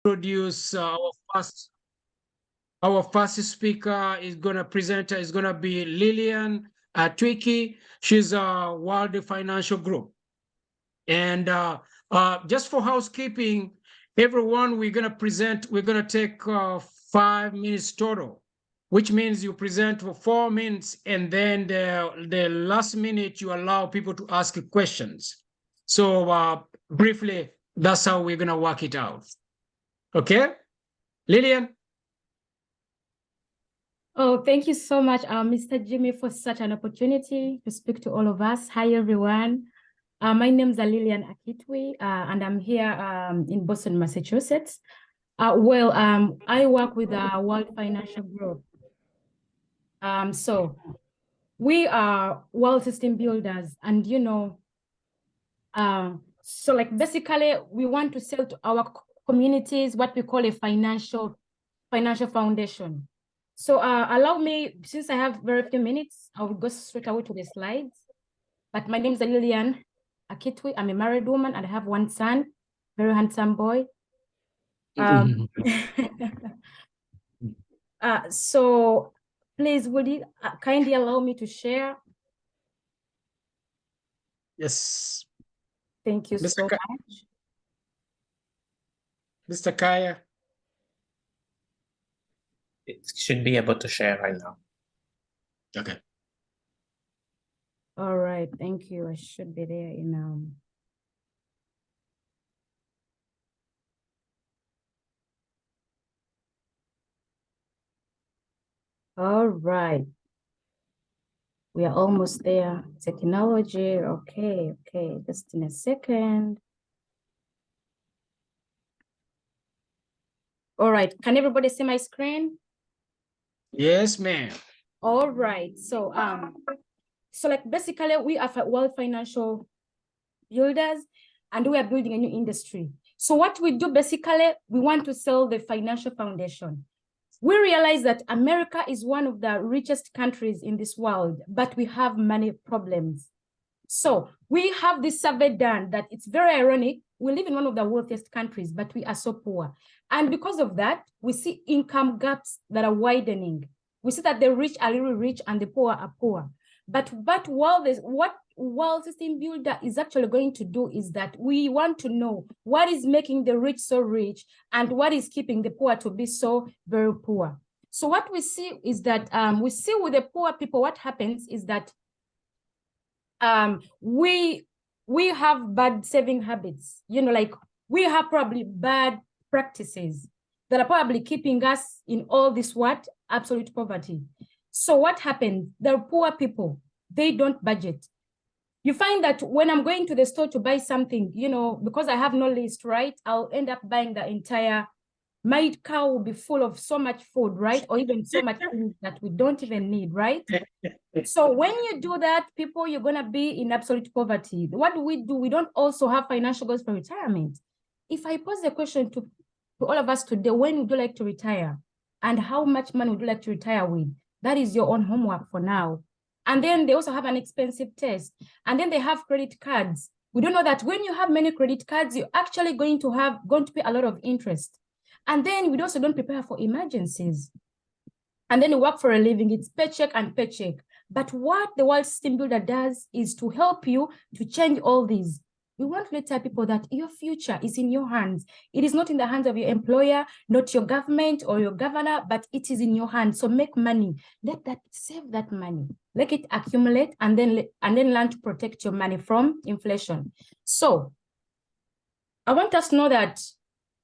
introduce our first speaker is gonna be Lillian Twiki. She's a World Financial Group. And just for housekeeping, everyone, we're gonna take 5 minutes total, which means you present for 4 minutes, and then the last minute you allow people to ask questions. So briefly, that's how we're gonna work it out. Okay, Lillian. Oh, thank you so much, Mr. Jimmy, for such an opportunity to speak to all of us. Hi, everyone. My name is Lillian Akitwi, and I'm here in Boston, Massachusetts. I work with the World Financial Group. So we are world system builders, and so like basically we want to sell to our communities what we call a financial foundation. So allow me, since I have very few minutes, I will go straight away to the slides. But my name is Lillian Akitwi. I'm a married woman and I have one son, very handsome boy. So please, would you kindly allow me to share? Yes. Thank you so much. Mr. Kaya. It should be able to share right now. Okay. All right, thank you. I should be there in All right. We are almost there. Technology. Okay, just in a second. All right, can everybody see my screen? Yes, ma'am. All right, so like basically we are World Financial Builders and we are building a new industry. So what we do basically, we want to sell the financial foundation. We realize that America is one of the richest countries in this world, but we have many problems. So we have this survey done that it's very ironic. We live in one of the wealthiest countries, but we are so poor. And because of that, we see income gaps that are widening. We see that the rich are really rich and the poor are poor. But what World System Builder is actually going to do is that we want to know what is making the rich so rich and what is keeping the poor to be so very poor. So what we see is that we see with the poor people, what happens is that we have bad saving habits, like we have probably bad practices that are probably keeping us in all this absolute poverty. So what happens? The poor people, they don't budget. You find that when I'm going to the store to buy something, because I have no list, right? I'll end up buying the entire, my car will be full of so much food, right? Or even so much things that we don't even need, right? So when you do that, people, you're going to be in absolute poverty. What do? We don't also have financial goals for retirement. If I pose the question to all of us today, when would you like to retire? And how much money would you like to retire with? That is your own homework for now. And then they also have an expensive test. And then they have credit cards. We don't know that when you have many credit cards, you're actually going to pay a lot of interest. And then we also don't prepare for emergencies. And then you work for a living, it's paycheck and paycheck. But what the World System Builder does is to help you to change all these. We want to tell people that your future is in your hands. It is not in the hands of your employer, not your government or your governor, but it is in your hands. So make money. Save that money. Let it accumulate and then learn to protect your money from inflation. So I want us to know that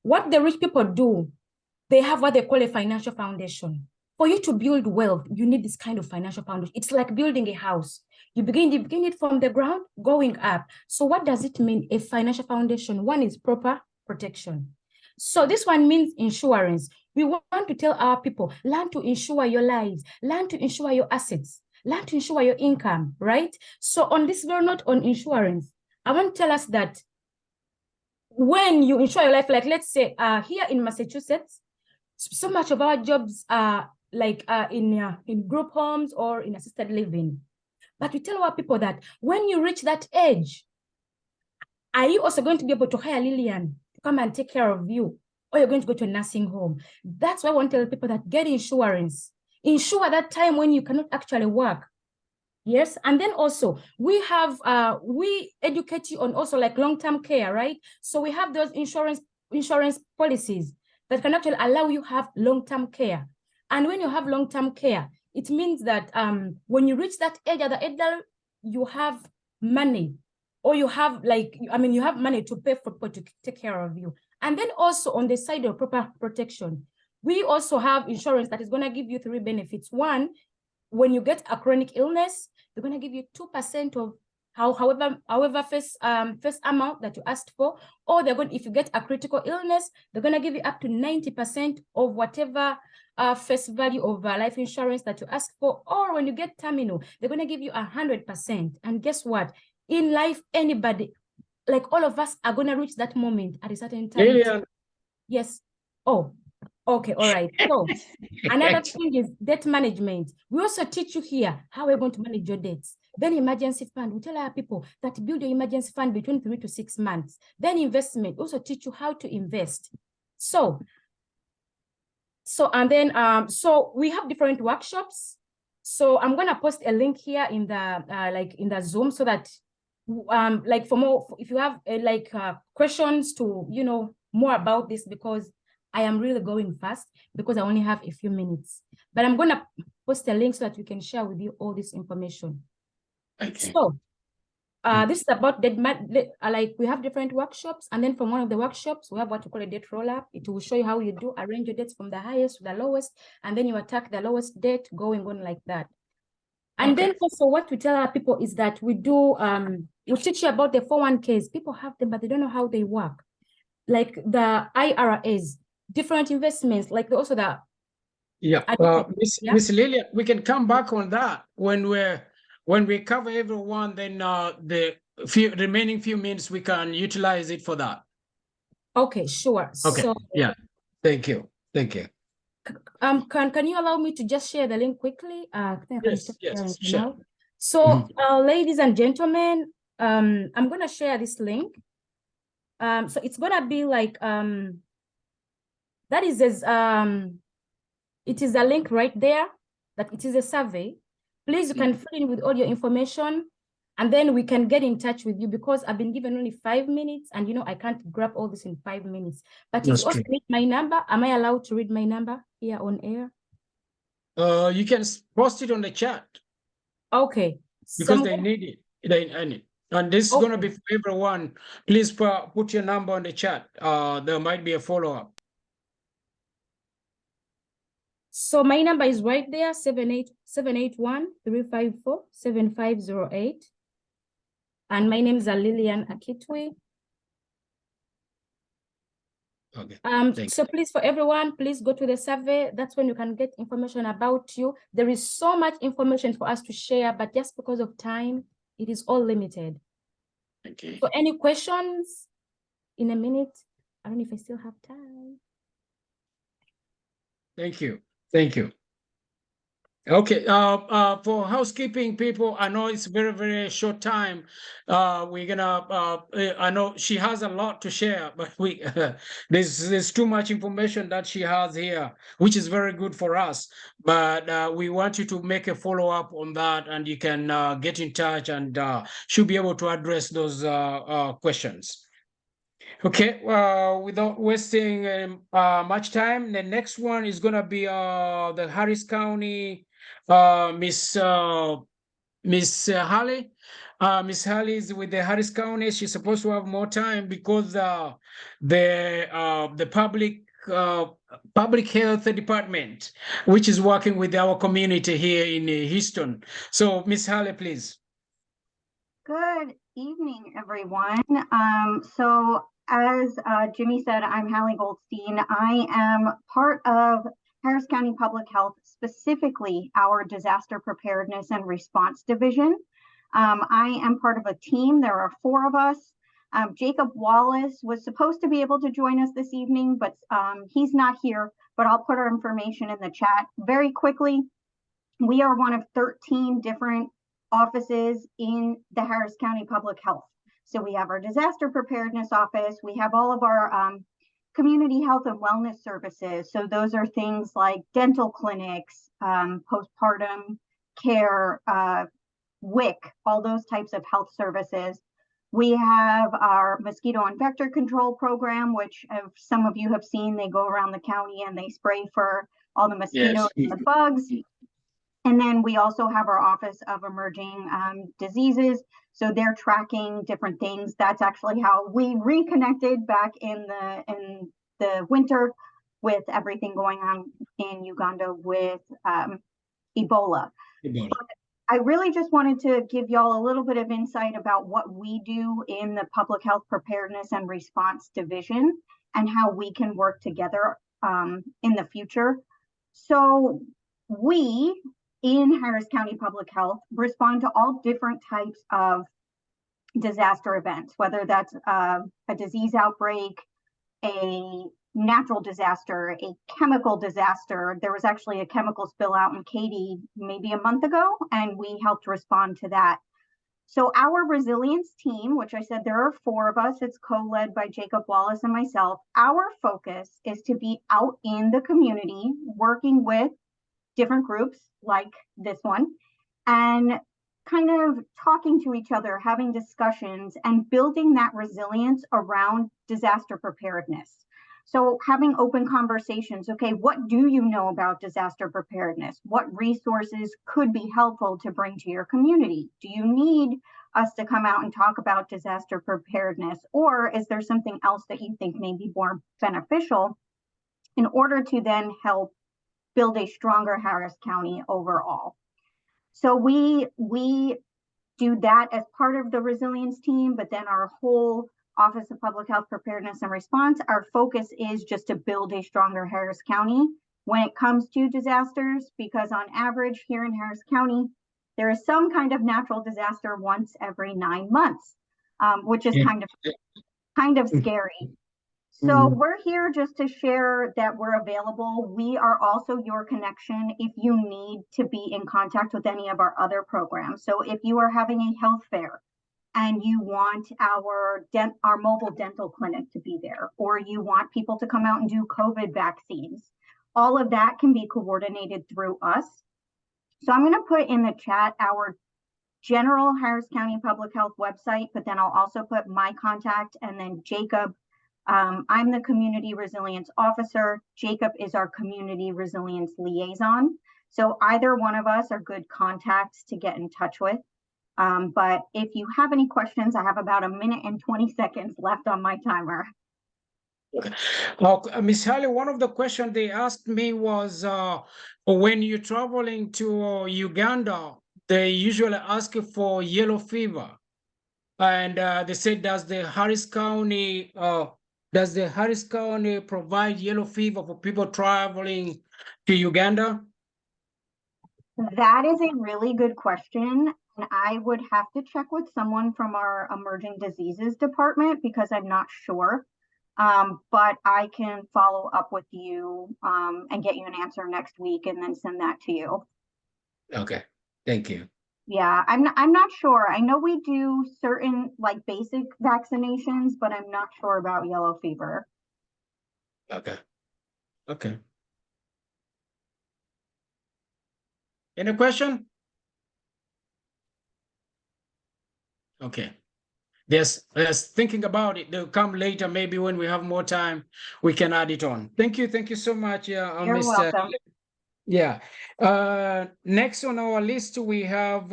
what the rich people do, they have what they call a financial foundation. For you to build wealth, you need this kind of financial foundation. It's like building a house. You begin it from the ground, going up. So what does it mean, a financial foundation? One is proper protection. So this one means insurance. We want to tell our people, learn to insure your lives, learn to insure your assets, learn to insure your income, right? So on this very note on insurance, I want to tell us that when you insure your life, like let's say here in Massachusetts, so much of our jobs are like in group homes or in assisted living. But we tell our people that when you reach that age, are you also going to be able to hire Lillian to come and take care of you? or you're going to go to a nursing home. That's why I want to tell people that get insurance. Insure that time when you cannot actually work. Yes, and then also we have we educate you on also like long-term care, right? So we have those insurance policies that can actually allow you have long-term care. And when you have long-term care, it means that when you reach that age, at the age that you have money, or you have like, I mean, you have money to pay for people to take care of you. And then also on the side of proper protection, we also have insurance that is going to give you 3 benefits. One, when you get a chronic illness, they're going to give you 2% of however first amount that you asked for, or they're going, if you get a critical illness, they're going to give you up to 90% of whatever face value of life insurance that you asked for. Or when you get terminal, they're going to give you 100%. And guess what? In life, anybody, like all of us, are going to reach that moment at a certain time. Lillian, Yes. Oh, okay. All right. So another thing is debt management. We also teach you here how we're going to manage your debts. Then emergency fund. We tell our people that build your emergency fund between 3 to 6 months. Then investment. We also teach you how to invest. So and then so we have different workshops. So I'm gonna post a link here in the like in the Zoom, so that like for more, if you have questions to more about this, because I am really going fast because I only have a few minutes. But I'm gonna post a link so that we can share with you all this information. okay. So this is about like we have different workshops, and then from one of the workshops we have what we call a debt roll-up. It will show you how you do arrange your debts from the highest to the lowest, and then you attack the lowest debt going on like that. And then also what we tell our people is that we do we teach you about the 401ks. People have them, but they don't know how they work. Like the IRAs, different investments, like also the Miss Lillian, we can come back on that when we cover everyone. Then the remaining few minutes we can utilize it for that. Okay, sure. Okay. So yeah. Thank you. can you allow me to just share the link quickly? I think I can stop sharing for sure. now. So ladies and gentlemen, I'm gonna share this link. So it's gonna be like that is as it is a link right there, that it is a survey. Please, you can fill in with all your information, and then we can get in touch with you, because I've been given only 5 minutes, and I can't grab all this in 5 minutes. But if you also need my number, am I allowed to read my number here on air? You can post it on the chat. Okay. Because they need it. And this is going to be for everyone. Please put your number on the chat. There might be a follow-up. So my number is right there, 781-354-7508. And my name is Lillian Akitwi. Okay. So please, for everyone, please go to the survey. That's when you can get information about you. There is so much information for us to share, but just because of time, it is all limited. Okay. So any questions in a minute? I don't know if I still have time. Thank you. Okay, for housekeeping people, I know it's very, very short time. We're gonna, I know she has a lot to share, but there's too much information that she has here, which is very good for us. But we want you to make a follow-up on that, and you can get in touch, and she'll be able to address those questions. Okay, without wasting much time, the next one is gonna be the Harris County Miss Halley. Miss Halley is with the Harris County. She's supposed to have more time because the public health department, which is working with our community here in Houston. So, Miss Halley, please. Good evening, everyone. So as Jimmy said, I'm Hallie Goldstein. I am part of Harris County Public Health, specifically our Disaster Preparedness and Response Division. I am part of a team. There are 4 of us. Jacob Wallace was supposed to be able to join us this evening, but he's not here, but I'll put our information in the chat very quickly. We are one of 13 different offices in the Harris County Public Health. So we have our disaster preparedness office. We have all of our community health and wellness services. So those are things like dental clinics, postpartum care, WIC, all those types of health services. We have our mosquito and vector control program, which some of you have seen. They go around the county and they spray for all the mosquitoes and the bugs. And then we also have our Office of Emerging Diseases. So they're tracking different things. That's actually how we reconnected back in the winter with everything going on in Uganda with Ebola. I really just wanted to give y'all a little bit of insight about what we do in the Public Health Preparedness and Response Division and how we can work together in the future. So we in Harris County Public Health respond to all different types of disaster events, whether that's a disease outbreak, a natural disaster, a chemical disaster. There was actually a chemical spill out in Katy maybe a month ago, and we helped respond to that. So our resilience team, which I said there are 4 of us, it's co-led by Jacob Wallace and myself. Our focus is to be out in the community, working with different groups like this one, and kind of talking to each other, having discussions, and building that resilience around disaster preparedness. So having open conversations, okay, what do you know about disaster preparedness? What resources could be helpful to bring to your community? Do you need us to come out and talk about disaster preparedness? Or is there something else that you think may be more beneficial in order to then help build a stronger Harris County overall? So we do that as part of the resilience team, but then our whole Office of Public Health Preparedness and Response, our focus is just to build a stronger Harris County when it comes to disasters, because on average here in Harris County, there is some kind of natural disaster once every 9 months, which is kind of scary. So we're here just to share that we're available. We are also your connection if you need to be in contact with any of our other programs. So if you are having a health fair and you want our mobile dental clinic to be there, or you want people to come out and do COVID vaccines, all of that can be coordinated through us. So I'm going to put in the chat our general Harris County Public Health website, but then I'll also put my contact, and then Jacob. I'm the Community Resilience Officer. Jacob is our Community Resilience Liaison. So either one of us are good contacts to get in touch with. But if you have any questions, I have about 1 minute and 20 seconds left on my timer. Okay. Ms. Halley, one of the questions they asked me was when you're traveling to Uganda, they usually ask you for yellow fever. And they said, does the Harris County provide yellow fever for people traveling to Uganda? That is a really good question. And I would have to check with someone from our Emerging Diseases Department because I'm not sure. But I can follow up with you and get you an answer next week and then send that to you. Okay, thank you. Yeah, I'm not sure. I know we do certain like basic vaccinations, but I'm not sure about yellow fever. Okay. Okay. Any question? Okay. There's thinking about it. They'll come later. Maybe when we have more time, we can add it on. Thank you. Thank you so much. You're Mr. welcome. Yeah. Next on our list, we have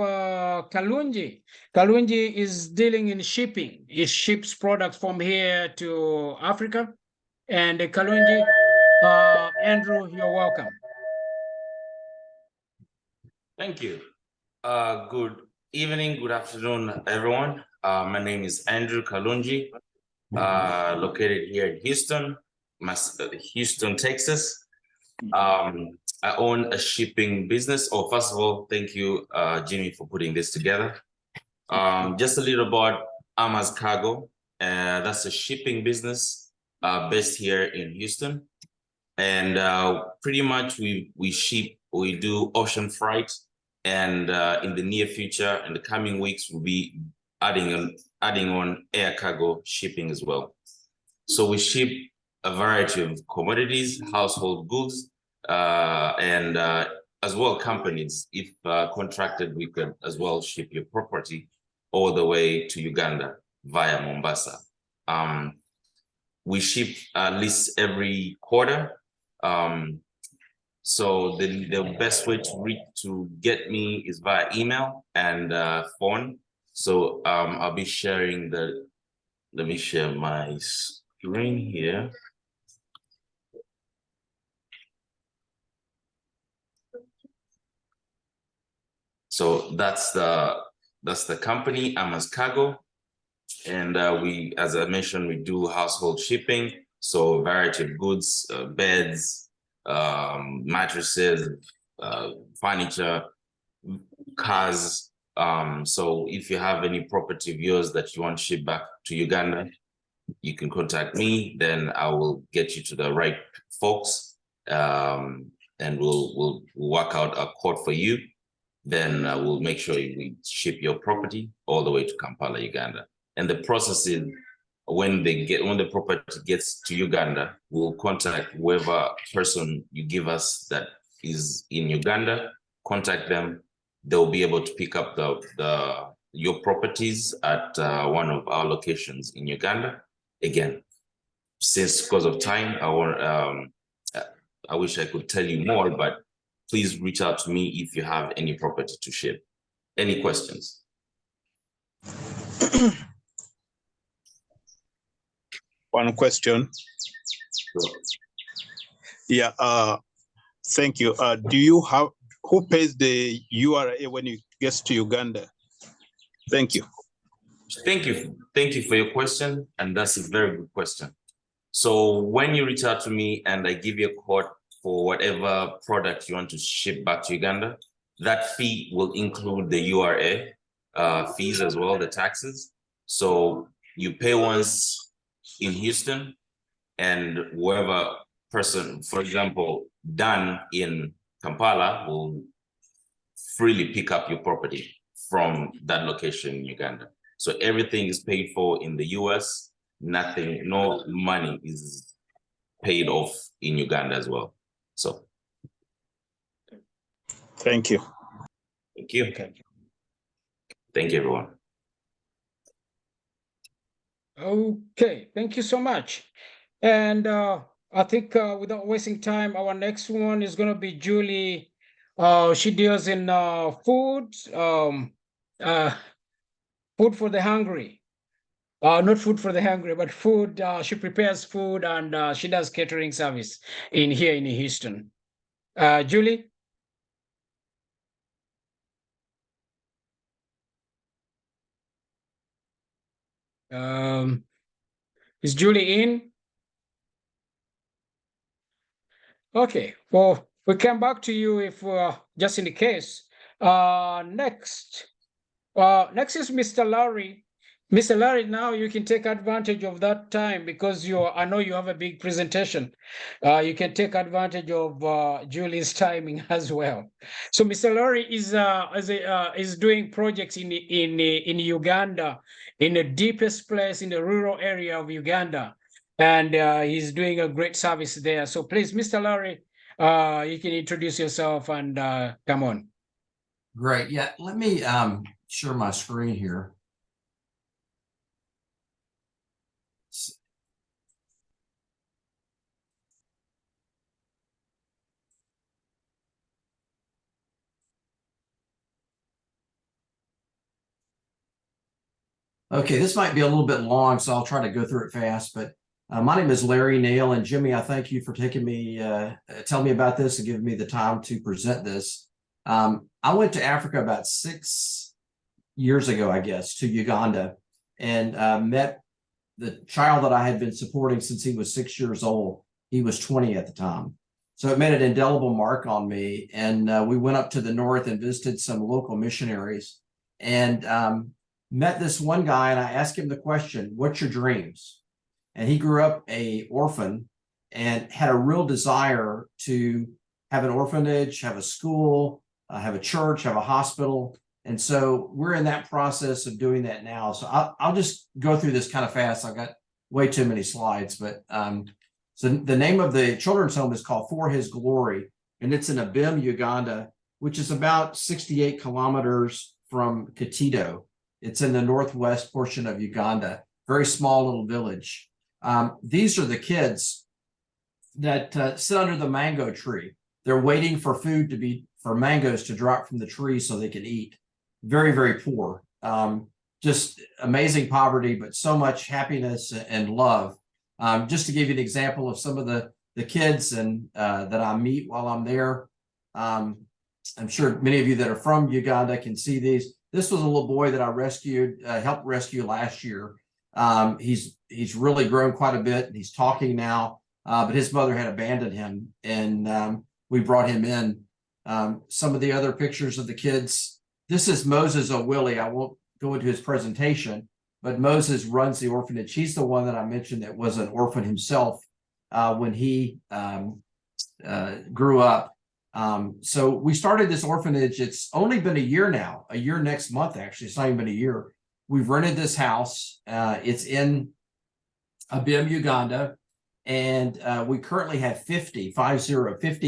Kalunji. Kalunji is dealing in shipping. He ships products from here to Africa. And Kalunji, Andrew, you're welcome. Thank you. Good evening, good afternoon, everyone. My name is Andrew Kalunji, located here in Houston, Houston, Texas. I own a shipping business. Oh, first of all, thank you, Jimmy, for putting this together. Just a little about Amas Cargo. That's a shipping business based here in Houston. And pretty much we do ocean freight. And in the near future, in the coming weeks, we'll be adding on air cargo shipping as well. So we ship a variety of commodities, household goods, and as well companies. If contracted, we could as well ship your property all the way to Uganda via Mombasa. We ship at least every quarter. So the best way to get me is via email and phone. So I'll be sharing let me share my screen here. So that's the company, Amas Cargo. And we, as I mentioned, we do household shipping. So a variety of goods, beds, mattresses, furniture, cars. So if you have any property of yours that you want shipped back to Uganda, you can contact me. Then I will get you to the right folks, and we'll work out a quote for you. Then we'll make sure we ship your property all the way to Kampala, Uganda. And the process is when the property gets to Uganda, we'll contact whoever person you give us that is in Uganda, contact them. They'll be able to pick up your properties at one of our locations in Uganda. Again, because of time, I wish I could tell you more, but please reach out to me if you have any property to ship. Any questions? One question. Sure. Yeah, thank you. Do you have, who pays the URA when it gets to Uganda? Thank you. Thank you for your question, and that's a very good question. So when you reach out to me and I give you a quote for whatever product you want to ship back to Uganda, that fee will include the URA fees as well, the taxes. So you pay once in Houston, and whoever person, for example, Dan in Kampala will freely pick up your property from that location in Uganda. So everything is paid for in the US, no money is paid off in Uganda as well. So. Thank you. Thank you. Okay. Thank you, everyone. Okay, thank you so much. And I think without wasting time, our next one is going to be Julie. She deals in food for the hungry. Not food for the hungry, but food. She prepares food and she does catering service here in Houston. Julie? Is Julie in? Okay, well, we'll come back to you if just in the case. Next is Mr. Larry. Mr. Larry, now you can take advantage of that time because I know you have a big presentation. You can take advantage of Julie's timing as well. So Mr. Larry is doing projects in Uganda, in the deepest place in the rural area of Uganda, and he's doing a great service there. So please, Mr. Larry, you can introduce yourself and come on. Great. Yeah, let me share my screen here. Okay, this might be a little bit long, so I'll try to go through it fast. But my name is Larry Nail, and Jimmy, I thank you for taking me, telling me about this and giving me the time to present this. I went to Africa about 6 years ago, I guess, to Uganda, and met the child that I had been supporting since he was 6 years old. He was 20 at the time. So it made an indelible mark on me. And we went up to the north and visited some local missionaries and met this one guy, and I asked him the question, what's your dreams? And he grew up an orphan and had a real desire to have an orphanage, have a school, have a church, have a hospital. And so we're in that process of doing that now. So I'll just go through this kind of fast. I've got way too many slides, but So the name of the children's home is called For His Glory, and it's in Abim, Uganda, which is about 68 kilometers from Katito. It's in the northwest portion of Uganda, very small little village. These are the kids that sit under the mango tree. They're waiting for for mangoes to drop from the tree so they can eat. Very, very poor. Just amazing poverty, but so much happiness and love. Just to give you an example of some of the kids and that I meet while I'm there. I'm sure many of you that are from Uganda can see these. This was a little boy that I helped rescue last year. He's really grown quite a bit, and he's talking now, but his mother had abandoned him, and we brought him in. Some of the other pictures of the kids. This is Moses O'Willie. I won't go into his presentation, but Moses runs the orphanage. He's the one that I mentioned that was an orphan himself when he grew up. So we started this orphanage. It's only been a year now, a year next month, actually. It's not even been a year. We've rented this house. It's in Abim, Uganda. And we currently have 50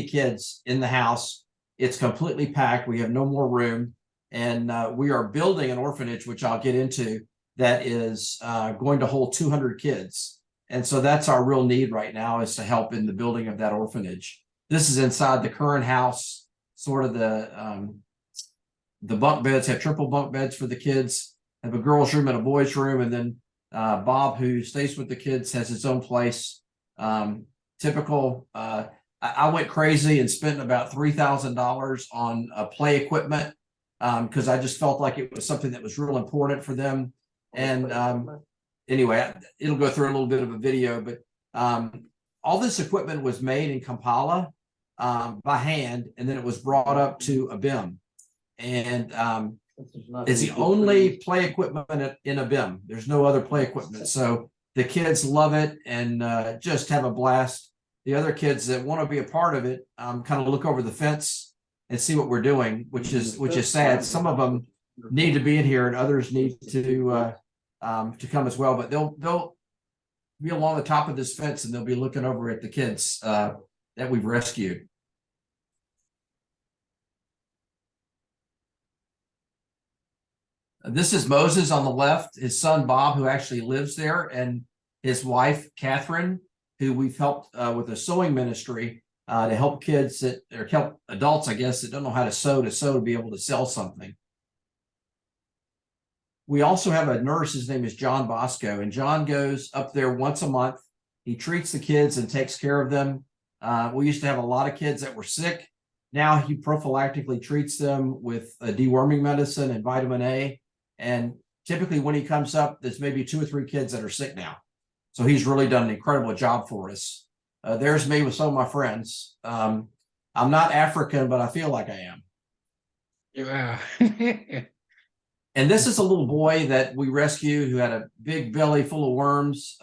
kids in the house. It's completely packed. We have no more room. And we are building an orphanage, which I'll get into, that is going to hold 200 kids. And so that's our real need right now, is to help in the building of that orphanage. This is inside the current house, sort of the bunk beds, have triple bunk beds for the kids, have a girls' room and a boys' room. And then Bob, who stays with the kids, has his own place. Typical. I went crazy and spent about $3,000 on play equipment because I just felt like it was something that was real important for them. And anyway, it'll go through a little bit of a video, but all this equipment was made in Kampala by hand, and then it was brought up to Abim. And it's the only play equipment in Abim. There's no other play equipment. So the kids love it and just have a blast. The other kids that want to be a part of it kind of look over the fence and see what we're doing, which is sad. Some of them need to be in here, and others need to come as well. But they'll be along the top of this fence, and they'll be looking over at the kids that we've rescued. This is Moses on the left, his son Bob, who actually lives there, and his wife Catherine, who we've helped with a sewing ministry to help kids or help adults, I guess, that don't know how to sew to be able to sell something. We also have a nurse. His name is John Bosco, and John goes up there once a month. He treats the kids and takes care of them. We used to have a lot of kids that were sick. Now he prophylactically treats them with a deworming medicine and vitamin A. And typically when he comes up, there's maybe 2 or 3 kids that are sick now. So he's really done an incredible job for us. There's me with some of my friends. I'm not African, but I feel like I am. Yeah. And this is a little boy that we rescued who had a big belly full of worms.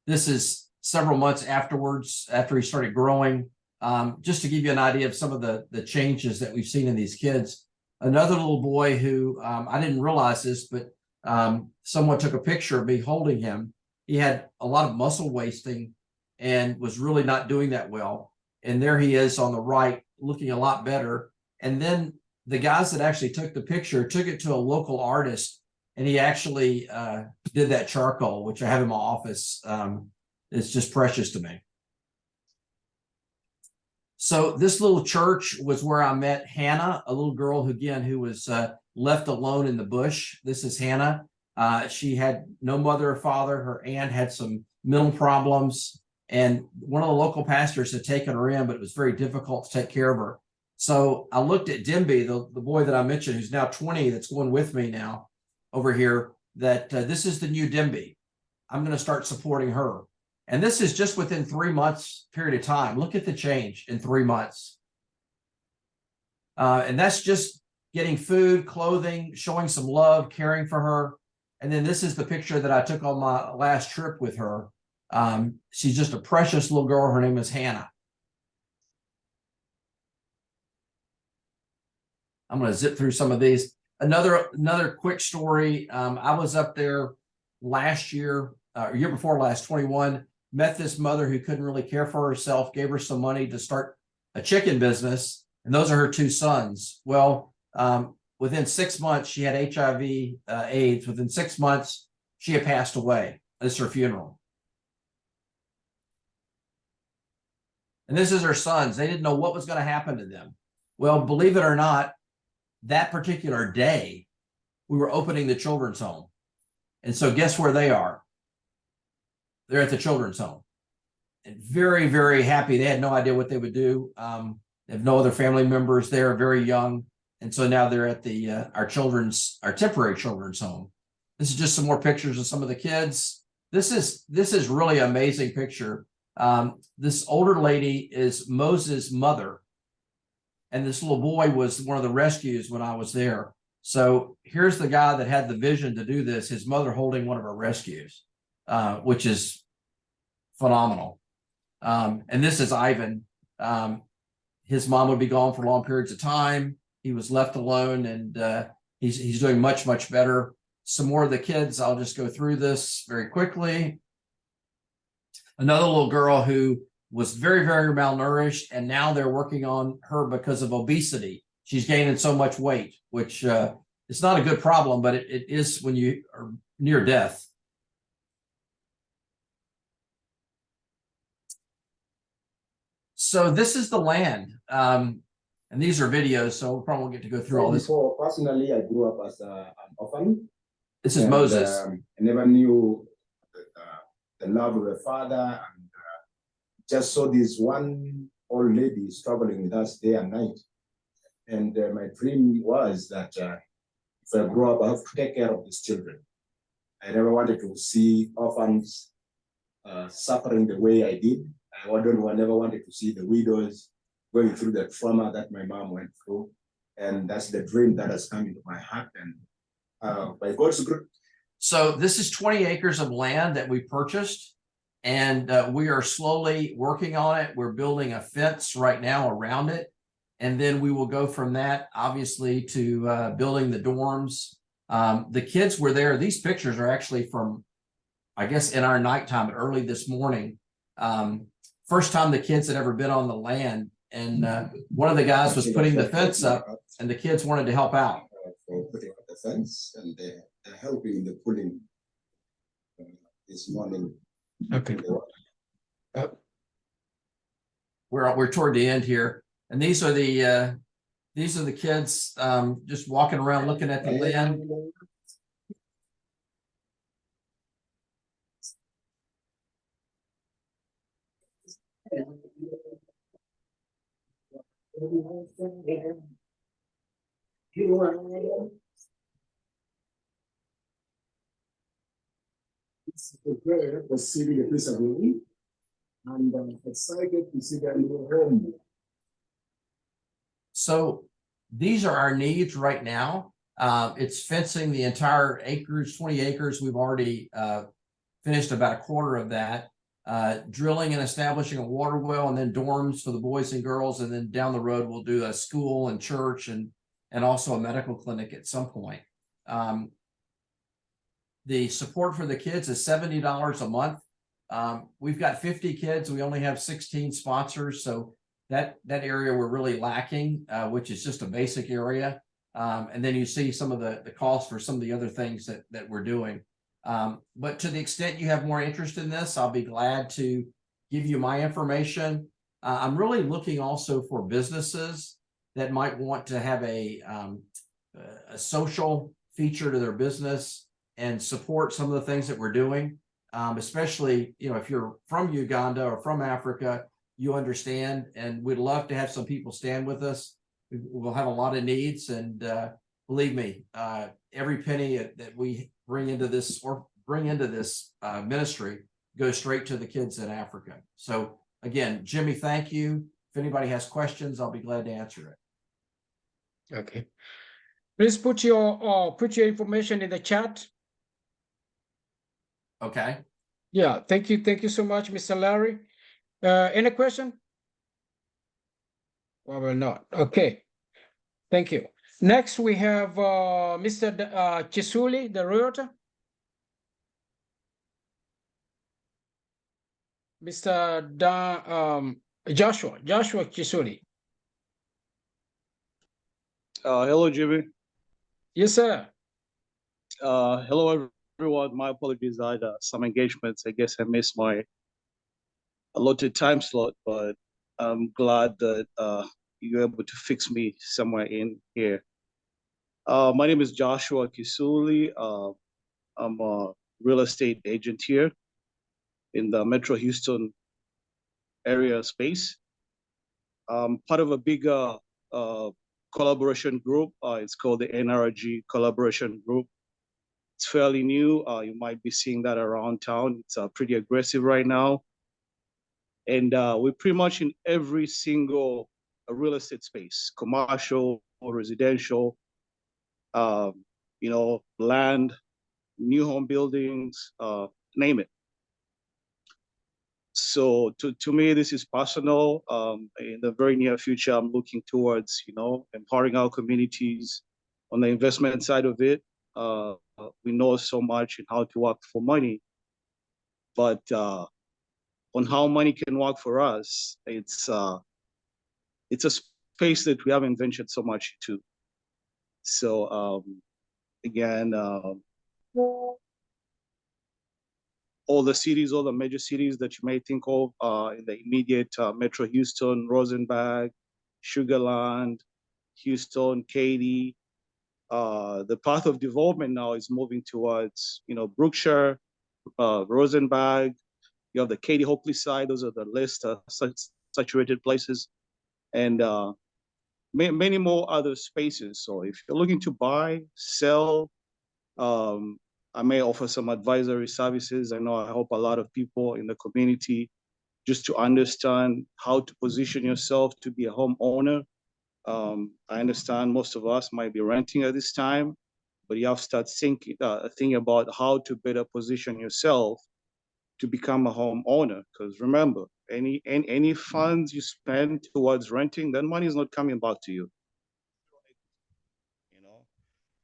This is several months afterwards, after he started growing. Just to give you an idea of some of the changes that we've seen in these kids. Another little boy who, I didn't realize this, but someone took a picture of me holding him. He had a lot of muscle wasting and was really not doing that well. And there he is on the right, looking a lot better. And then the guys that actually took the picture took it to a local artist, and he actually did that charcoal, which I have in my office. It's just precious to me. So this little church was where I met Hannah, a little girl who was left alone in the bush. This is Hannah. She had no mother or father. Her aunt had some mental problems, and one of the local pastors had taken her in, but it was very difficult to take care of her. So I looked at Dimby, the boy that I mentioned, who's now 20, that's going with me now over here, that this is the new Dimby. I'm going to start supporting her. And this is just within 3 months period of time. Look at the change in 3 months. And that's just getting food, clothing, showing some love, caring for her. And then this is the picture that I took on my last trip with her. She's just a precious little girl. Her name is Hannah. I'm going to zip through some of these. Another quick story. I was up there last year, year before last, 21. met this mother who couldn't really care for herself, gave her some money to start a chicken business, and those are her two sons. Well, within 6 months, she had HIV, AIDS. Within 6 months, she had passed away. This is her funeral. And this is her sons. They didn't know what was going to happen to them. Well, believe it or not, that particular day, we were opening the children's home. And so guess where they are? They're at the children's home. And very, very happy. They had no idea what they would do. They have no other family members there, very young. And so now they're at the our temporary children's home. This is just some more pictures of some of the kids. This is really an amazing picture. This older lady is Moses' mother. And this little boy was one of the rescues when I was there. So here's the guy that had the vision to do this, his mother holding one of her rescues, which is phenomenal. And this is Ivan. His mom would be gone for long periods of time. He was left alone, and he's doing much, much better. Some more of the kids, I'll just go through this very quickly. Another little girl who was very, very malnourished, and now they're working on her because of obesity. She's gaining so much weight, which is not a good problem, but it is when you are near death. So this is the land, and these are videos, so we probably won't get to go through all this. Before, personally, I grew up as an orphan. This is And, Moses. I never knew the love of a father, and just saw this one old lady struggling with us day and night. And my dream was that if I grow up, I have to take care of these children. I never wanted to see orphans suffering the way I did. I never wanted to see the widows going through the trauma that my mom went through. And that's the dream that has come into my heart. And by God's grace. So this is 20 acres of land that we purchased, and we are slowly working on it. We're building a fence right now around it. And then we will go from that, obviously, to building the dorms. The kids were there. These pictures are actually from, I guess, in our nighttime, early this morning. First time the kids had ever been on the land. And one of the guys was putting the fence up, and the kids wanted to help out. For putting up the fence, and they're helping the pulling this morning. Okay. We're toward the end here, and these are the kids just walking around looking at the land. The city, the place of living, and I'm excited to see their new home. So these are our needs right now. It's fencing the entire acres, 20 acres. We've already finished about a quarter of that. Drilling and establishing a water well, and then dorms for the boys and girls. And then down the road, we'll do a school and church and also a medical clinic at some point. The support for the kids is $70 a month. We've got 50 kids. We only have 16 sponsors. So that area we're really lacking, which is just a basic area. And then you see some of the costs for some of the other things that we're doing. But to the extent you have more interest in this, I'll be glad to give you my information. I'm really looking also for businesses that might want to have a social feature to their business and support some of the things that we're doing. Especially, if you're from Uganda or from Africa, you understand, and we'd love to have some people stand with us. We'll have a lot of needs, and believe me, every penny that we bring into this ministry goes straight to the kids in Africa. So again, Jimmy, thank you. If anybody has questions, I'll be glad to answer it. Okay. Please put your information in the chat. Okay. Yeah, thank you. Thank you so much, Mr. Larry. Any question? Probably not. Okay. Thank you. Next, we have Mr. Chisuli, the realtor. Mr. Joshua Chisuli. Hello, Jimmy. Yes, sir. Hello, everyone. My apologies. I had some engagements. I guess I missed my allotted time slot, but I'm glad that you're able to fix me somewhere in here. My name is Joshua Kisuli. I'm a real estate agent here in the Metro Houston area space. Part of a bigger collaboration group. It's called the NRG Collaboration Group. It's fairly new. You might be seeing that around town. It's pretty aggressive right now. And we're pretty much in every single real estate space, commercial, residential, land, new home buildings, name it. So to me, this is personal. In the very near future, I'm looking towards, empowering our communities on the investment side of it. We know so much in how to work for money, but on how money can work for us, it's a space that we haven't ventured so much to. So again, all the major cities that you may think of in the immediate Metro Houston, Rosenberg, Sugar Land, Houston, Katy. The path of development now is moving towards, Brookshire, Rosenberg. You have the Katy Hockley side. Those are the less saturated places, and many more other spaces. So if you're looking to buy, sell, I may offer some advisory services. I know I help a lot of people in the community just to understand how to position yourself to be a homeowner. I understand most of us might be renting at this time, but you have to start thinking about how to better position yourself to become a homeowner. Because remember, any funds you spend towards renting, that money is not coming back to you.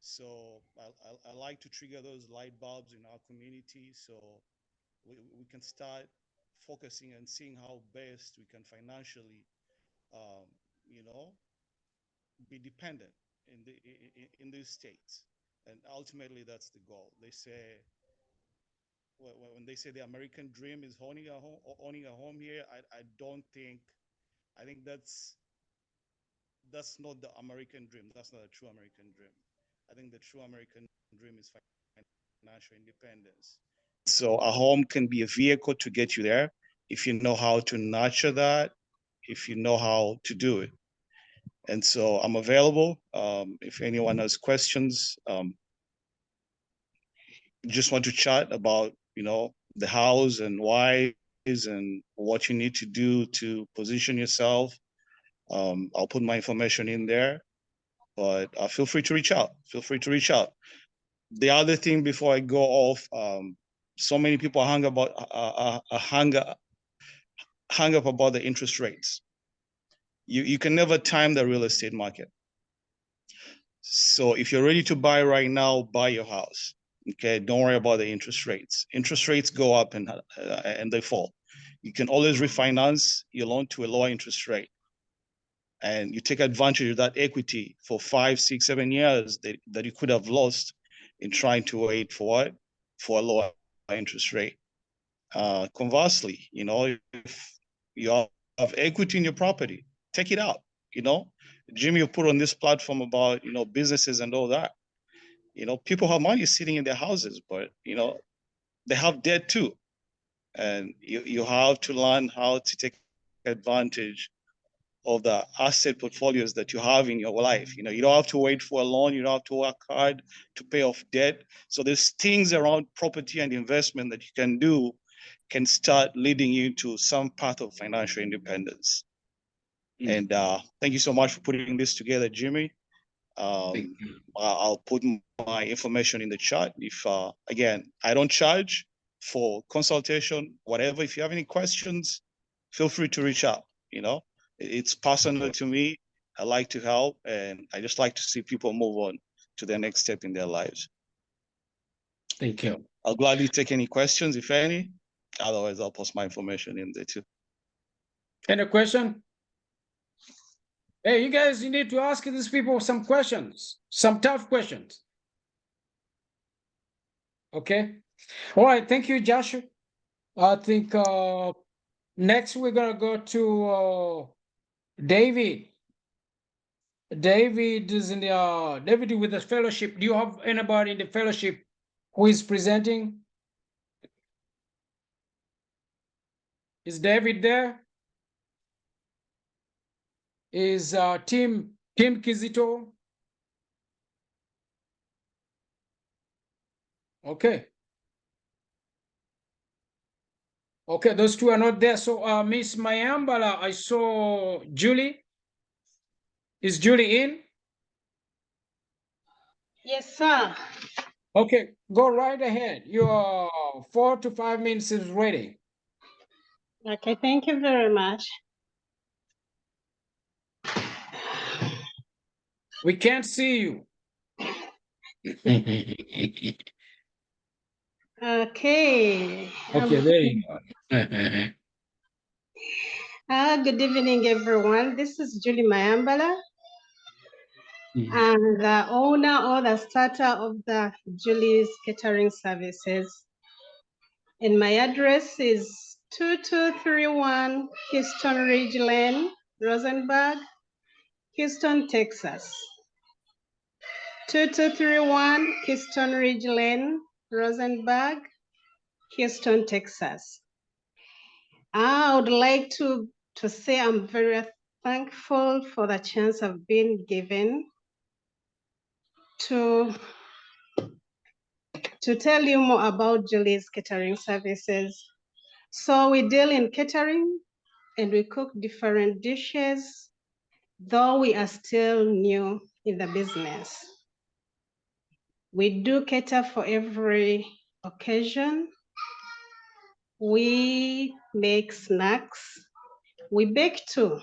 So I like to trigger those light bulbs in our community, so we can start focusing and seeing how best we can financially, be dependent in these states. And ultimately, that's the goal. They say, when they say the American dream is owning a home here, I think that's not the American dream. That's not a true American dream. I think the true American dream is financial independence. So a home can be a vehicle to get you there if you know how to nurture that, if you know how to do it. And so I'm available. If anyone has questions, just want to chat about, the hows and whys and what you need to do to position yourself. I'll put my information in there, but feel free to reach out. The other thing before I go off, so many people hung up about the interest rates. You can never time the real estate market. So if you're ready to buy right now, buy your house. Okay, don't worry about the interest rates. Interest rates go up and they fall. You can always refinance your loan to a lower interest rate, and you take advantage of that equity for 5, 6, 7 years that you could have lost in trying to wait for a lower interest rate. Conversely, if you have equity in your property, take it out. Jimmy, you put on this platform about businesses and all that. People have money sitting in their houses, but they have debt too, and you have to learn how to take advantage of the asset portfolios that you have in your life. You don't have to wait for a loan. You don't have to work hard to pay off debt. So there's things around property and investment that you can do, can start leading you to some path of financial independence. And thank you so much for putting this together, Jimmy. I'll put my information in the chat. If again, I don't charge for consultation, whatever. If you have any questions, feel free to reach out. It's personal to me. I like to help, and I just like to see people move on to their next step in their lives. Thank you. I'll gladly take any questions, if any. Otherwise, I'll post my information in there too. Any question? Hey, you guys, you need to ask these people some questions, some tough questions. Okay. All right. Thank you, Joshua. I think next we're gonna go to David. David is in the David with the fellowship. Do you have anybody in the fellowship who is presenting? Is David there? Is Tim Kizito? Okay. Okay, those two are not there. So Miss Mayambala, I saw Julie. Is Julie in? Yes, sir. Okay, go right ahead. Your 4 to 5 minutes is ready. Okay, thank you very much. We can't see you. Okay. Okay, there you go. Good evening, everyone. This is Julie Mayambala. I'm the owner or the starter of the Julie's Catering Services. And my address is 2231 Houston Ridge Lane, Rosenberg, Houston, Texas. 2231 Houston Ridge Lane, Rosenberg, Houston, Texas. I would like to say I'm very thankful for the chance I've been given to tell you more about Julie's Catering Services. So we deal in catering and we cook different dishes, though we are still new in the business. We do cater for every occasion. We make snacks. We bake too.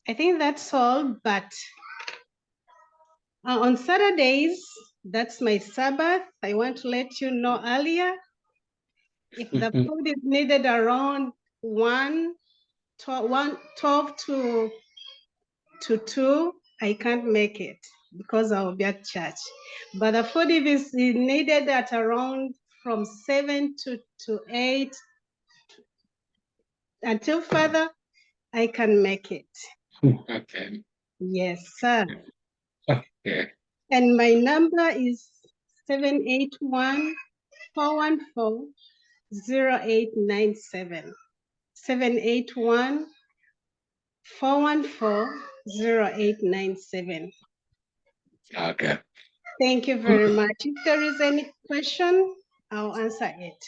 I think that's all, but on Saturdays, that's my Sabbath. I want to let you know earlier, if the food is needed around 12 to 2, I can't make it because I'll be at church. But the food if is needed at around from 7 to 8, until further, I can make it. Okay. Yes, sir. Okay. And my number is 781-414-0897. 781-414-0897. Okay. Thank you very much. If there is any question, I'll answer it.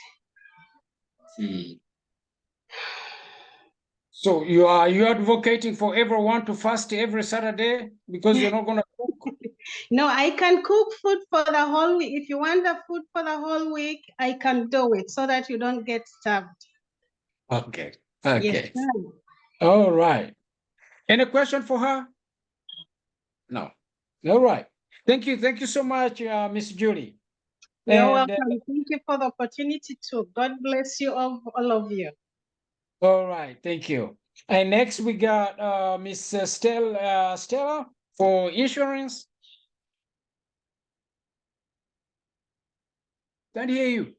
So you are advocating for everyone to fast every Saturday because you're not gonna cook? No, I can cook food for the whole week. If you want the food for the whole week, I can do it so that you don't get starved. Okay. Okay. Yes, sir. All right. Any question for her? No. All right. Thank you. Thank you so much, Miss Julie. You're And, welcome. Thank you for the opportunity too. God bless you all of you. all right. Thank you. And next we got Miss Stella for insurance. Can't hear you.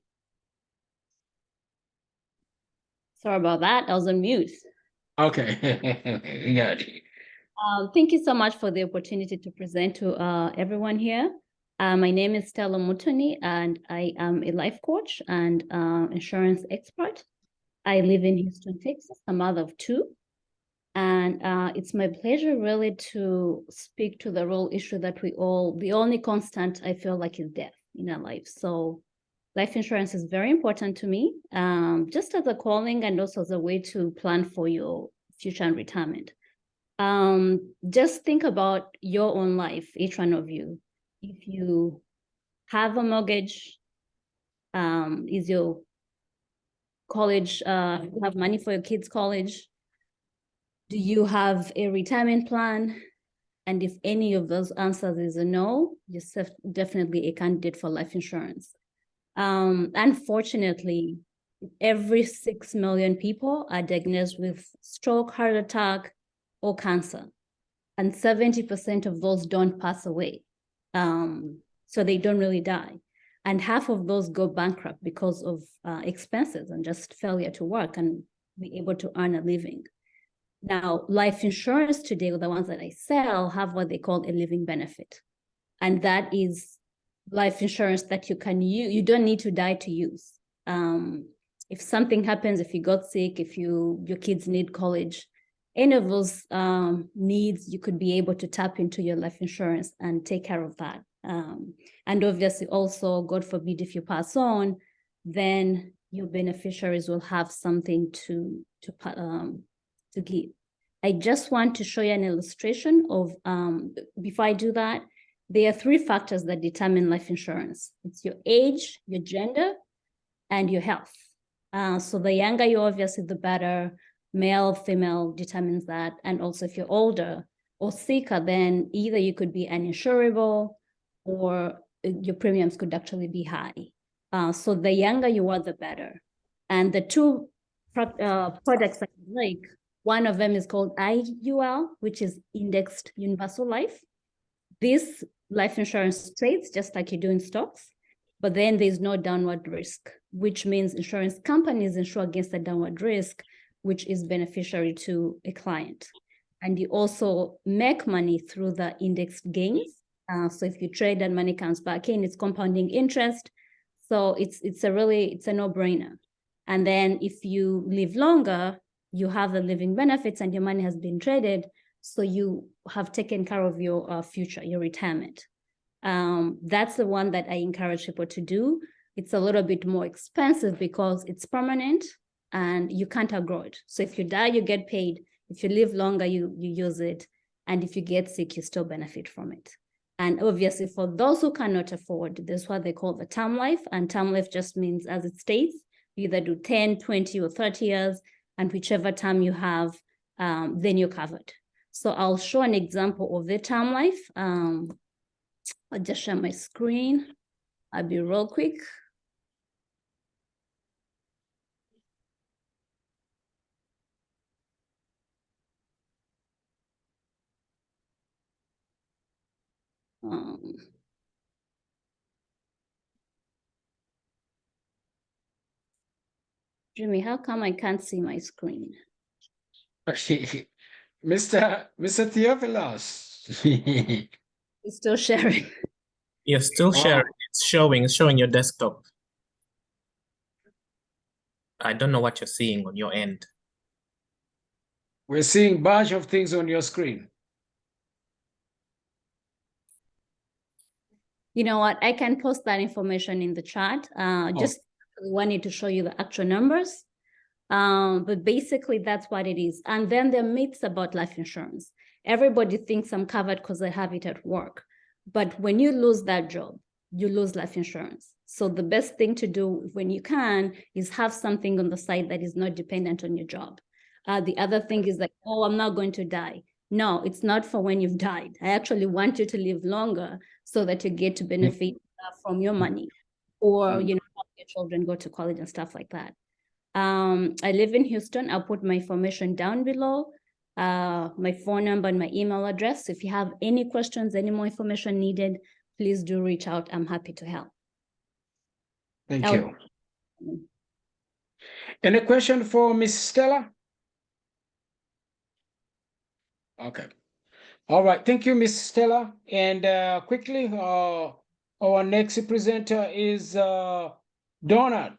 Sorry about that. I was on mute. Okay. Got it. Thank you so much for the opportunity to present to everyone here. My name is Stella Mutoni, and I am a life coach and insurance expert. I live in Houston, Texas, a mother of 2. And it's my pleasure really to speak to the real issue that the only constant I feel like is death in our lives. So life insurance is very important to me, just as a calling and also as a way to plan for your future and retirement. Just think about your own life, each one of you. If you have a mortgage, is your college, you have money for your kids' college? Do you have a retirement plan? And if any of those answers is a no, you're definitely a candidate for life insurance. Unfortunately, every 6 million people are diagnosed with stroke, heart attack, or cancer. And 70% of those don't pass away. So they don't really die. And half of those go bankrupt because of expenses and just failure to work and be able to earn a living. Now, life insurance today, the ones that I sell, have what they call a living benefit. And that is life insurance that you can use. You don't need to die to use. If something happens, if you got sick, if your kids need college, any of those needs, you could be able to tap into your life insurance and take care of that. And obviously also, God forbid, if you pass on, then your beneficiaries will have something to give. I just want to show you an illustration of, before I do that, there are 3 factors that determine life insurance. It's your age, your gender, and your health. So the younger you are, obviously, the better. Male, female determines that. And also if you're older or sicker, then either you could be uninsurable or your premiums could actually be high. So the younger you are, the better. And the 2 products I like, one of them is called IUL, which is Indexed Universal Life. This life insurance trades just like you do in stocks, but then there's no downward risk, which means insurance companies insure against the downward risk, which is beneficiary to a client. And you also make money through the indexed gains. So if you trade and money comes back in, it's compounding interest. So it's a no-brainer. And then if you live longer, you have the living benefits and your money has been traded. So you have taken care of your future, your retirement. That's the one that I encourage people to do. It's a little bit more expensive because it's permanent and you can't outgrow it. So if you die, you get paid. If you live longer, you use it. And if you get sick, you still benefit from it. And obviously for those who cannot afford, this is what they call the term life. And term life just means, as it states, you either do 10, 20, or 30 years, and whichever term you have, then you're covered. So I'll show an example of the term life. I'll just share my screen. I'll be real quick. Jimmy, how come I can't see my screen? Mr. Theophilus. It's still sharing. You're still sharing. It's showing your desktop. I don't know what you're seeing on your end. We're seeing a bunch of things on your screen. You know what? I can post that information in the chat. Just wanted to show you the actual numbers. But basically, that's what it is. And then there are myths about life insurance. Everybody thinks I'm covered because they have it at work. But when you lose that job, you lose life insurance. So the best thing to do when you can is have something on the side that is not dependent on your job. The other thing is like, oh, I'm not going to die. No, it's not for when you've died. I actually want you to live longer so that you get to benefit from your money, or help your children go to college and stuff like that. I live in Houston. I'll put my information down below, my phone number and my email address. If you have any questions, any more information needed, please do reach out. I'm happy to help. Thank you. Any question for Ms. Stella? Okay. All right. Thank you, Ms. Stella. And quickly, our next presenter is Donald.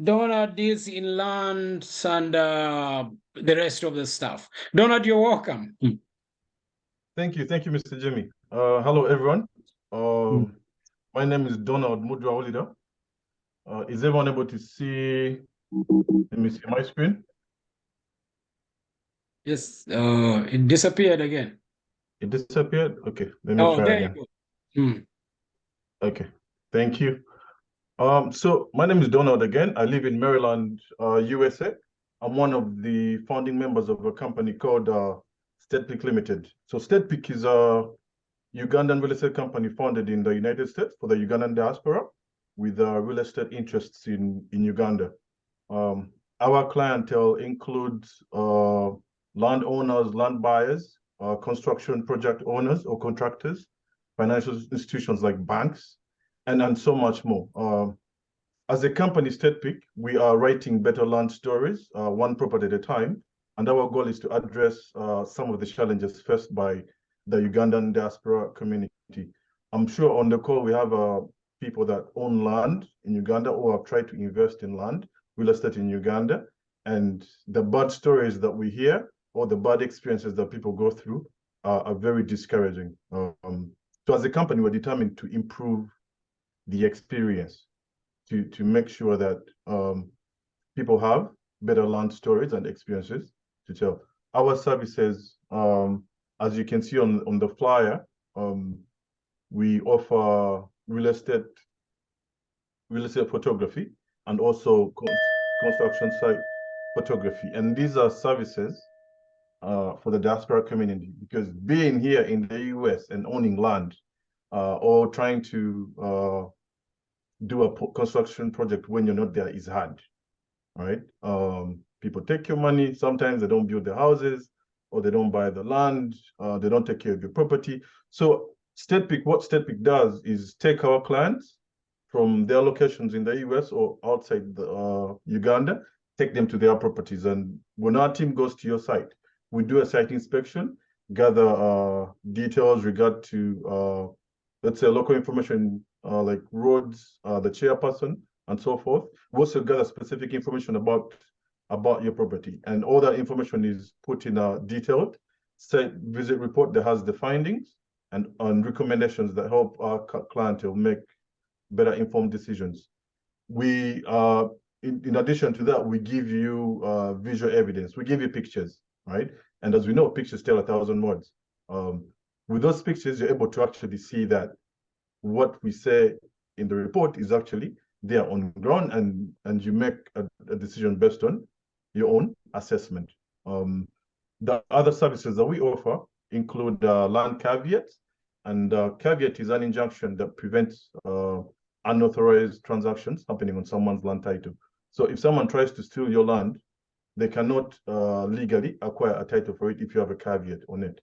Donald deals in lands and the rest of the stuff. Donald, you're welcome. Thank you, Mr. Jimmy. Hello, everyone. My name is Donald Mudra Olida. Is everyone able to see? Let me see my screen. Yes, it disappeared again. It disappeared? Okay, let me try again. Okay, thank you. So my name is Donald again. I live in Maryland, USA. I'm one of the founding members of a company called StatePick Limited. So StatePick is a Ugandan real estate company founded in the United States for the Ugandan diaspora with real estate interests in Uganda. Our clientele includes landowners, land buyers, construction project owners or contractors, financial institutions like banks, and so much more. As a company, StatePick, we are writing better land stories, one property at a time. And our goal is to address some of the challenges faced by the Ugandan diaspora community. I'm sure on the call we have people that own land in Uganda or have tried to invest in land, real estate in Uganda. And the bad stories that we hear or the bad experiences that people go through are very discouraging. So as a company, we're determined to improve the experience, to make sure that people have better land stories and experiences to tell. Our services, as you can see on the flyer, we offer real estate photography and also construction site photography. And these are services for the diaspora community, because being here in the US and owning land or trying to do a construction project when you're not there is hard, right? People take your money. Sometimes they don't build the houses or they don't buy the land. They don't take care of your property. So what StatePick does is take our clients from their locations in the US or outside Uganda, take them to their properties. And when our team goes to your site, we do a site inspection, gather details regard to, let's say, local information like roads, the chairperson, and so forth. We also gather specific information about your property. And all that information is put in a detailed site visit report that has the findings and recommendations that help our clientele make better informed decisions. We, in addition to that, we give you visual evidence. We give you pictures, right? And as we know, pictures tell 1,000 words. With those pictures, you're able to actually see that what we say in the report is actually there on ground, and you make a decision based on your own assessment. The other services that we offer include land caveats, and caveat is an injunction that prevents unauthorized transactions happening on someone's land title. So if someone tries to steal your land, they cannot legally acquire a title for it if you have a caveat on it.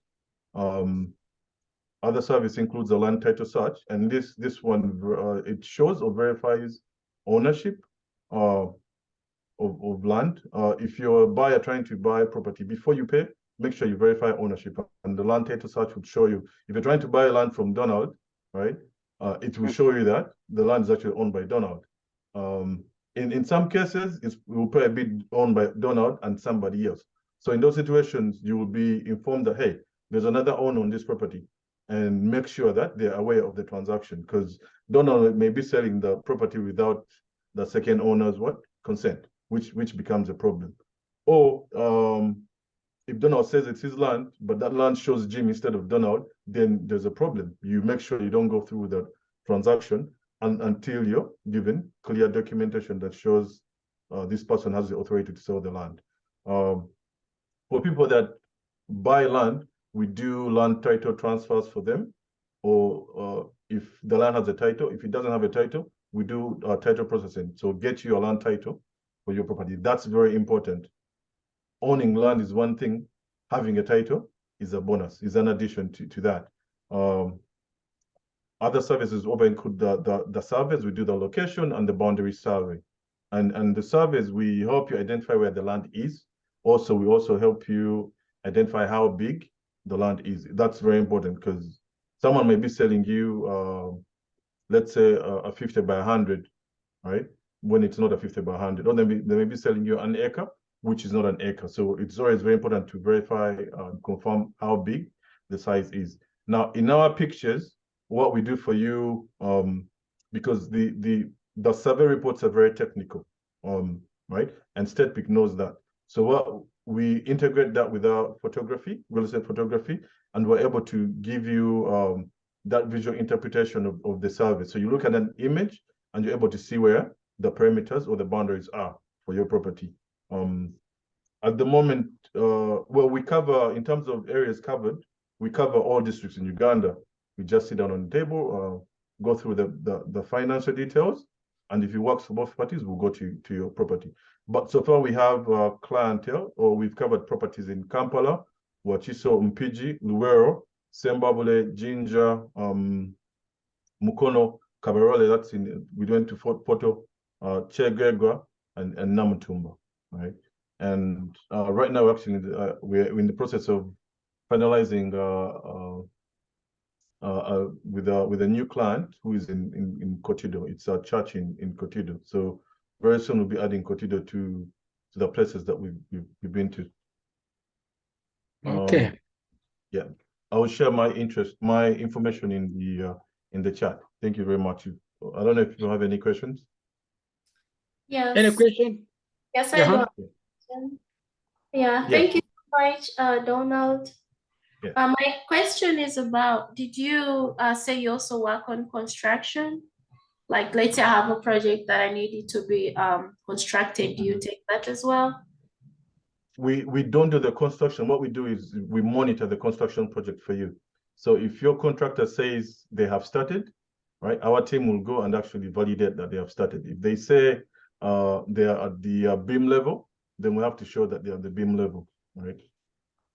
Other service includes a land title search, and this one it shows or verifies ownership of land. If you're a buyer trying to buy property, before you pay, make sure you verify ownership, and the land title search would show you. If you're trying to buy land from Donald, right, it will show you that the land is actually owned by Donald. In some cases, it will probably be owned by Donald and somebody else. So in those situations, you will be informed that, hey, there's another owner on this property, and make sure that they're aware of the transaction, because Donald may be selling the property without the second owner's consent, which becomes a problem. Or if Donald says it's his land, but that land shows Jim instead of Donald, then there's a problem. You make sure you don't go through the transaction until you're given clear documentation that shows this person has the authority to sell the land. For people that buy land, we do land title transfers for them, or if the land has a title, if it doesn't have a title, we do title processing. So get you a land title for your property. That's very important. Owning land is one thing, having a title is a bonus, is an addition to that. Other services over include the surveys. We do the location and the boundary survey. And the surveys, we help you identify where the land is. Also, we also help you identify how big the land is. That's very important, because someone may be selling you, let's say, a 50 by 100, right? When it's not a 50 by 100. Or they may be selling you an acre, which is not an acre. So it's always very important to verify, confirm how big the size is. Now, in our pictures, what we do for you, because the survey reports are very technical, right? And StatePick knows that. So what we integrate that with our photography, real estate photography, and we're able to give you that visual interpretation of the survey. So you look at an image and you're able to see where the perimeters or the boundaries are for your property. At the moment, well, we cover, in terms of areas covered, we cover all districts in Uganda. We just sit down on the table, go through the financial details, and if it works for both parties, we'll go to your property. But so far we have clientele, or we've covered properties in Kampala, Wachiso, Mpigi, Luwero, Sembabule, Jinja, Mukono, Kabarole, that's in, we went to Fort Porto, Chegegwa, and Namutumba, right? And right now, actually, we're in the process of finalizing with a new client who is in Kotido. It's a church in Kotido. So very soon we'll be adding Kotido to the places that we've been to. Okay. Yeah, I will share my information in the chat. Thank you very much. I don't know if you have any questions. Yes. Any question? Yes, I do. Yeah, Yes. thank you so much, Donald. Yeah. My question is about, did you say you also work on construction? Like, let's say I have a project that I need it to be constructed. Do you take that as well? We don't do the construction. What we do is we monitor the construction project for you. So if your contractor says they have started, right, our team will go and actually validate that they have started. If they say they are at the beam level, then we have to show that they are at the beam level, right?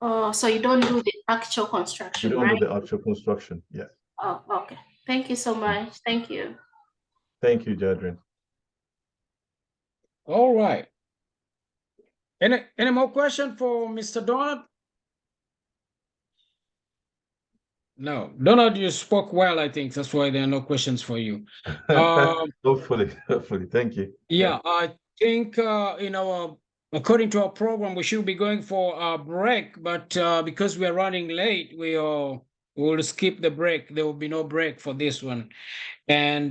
Oh, so you don't do the actual construction, We don't right? do the actual construction, yes. Oh, okay. Thank you so much. Thank you. Thank you, Jadrin. All right. Any more question for Mr. Donald? No, Donald, you spoke well, I think. That's why there are no questions for you. Hopefully, thank you. Yeah, I think according to our program, we should be going for a break, but because we are running late, we'll skip the break. There will be no break for this one. And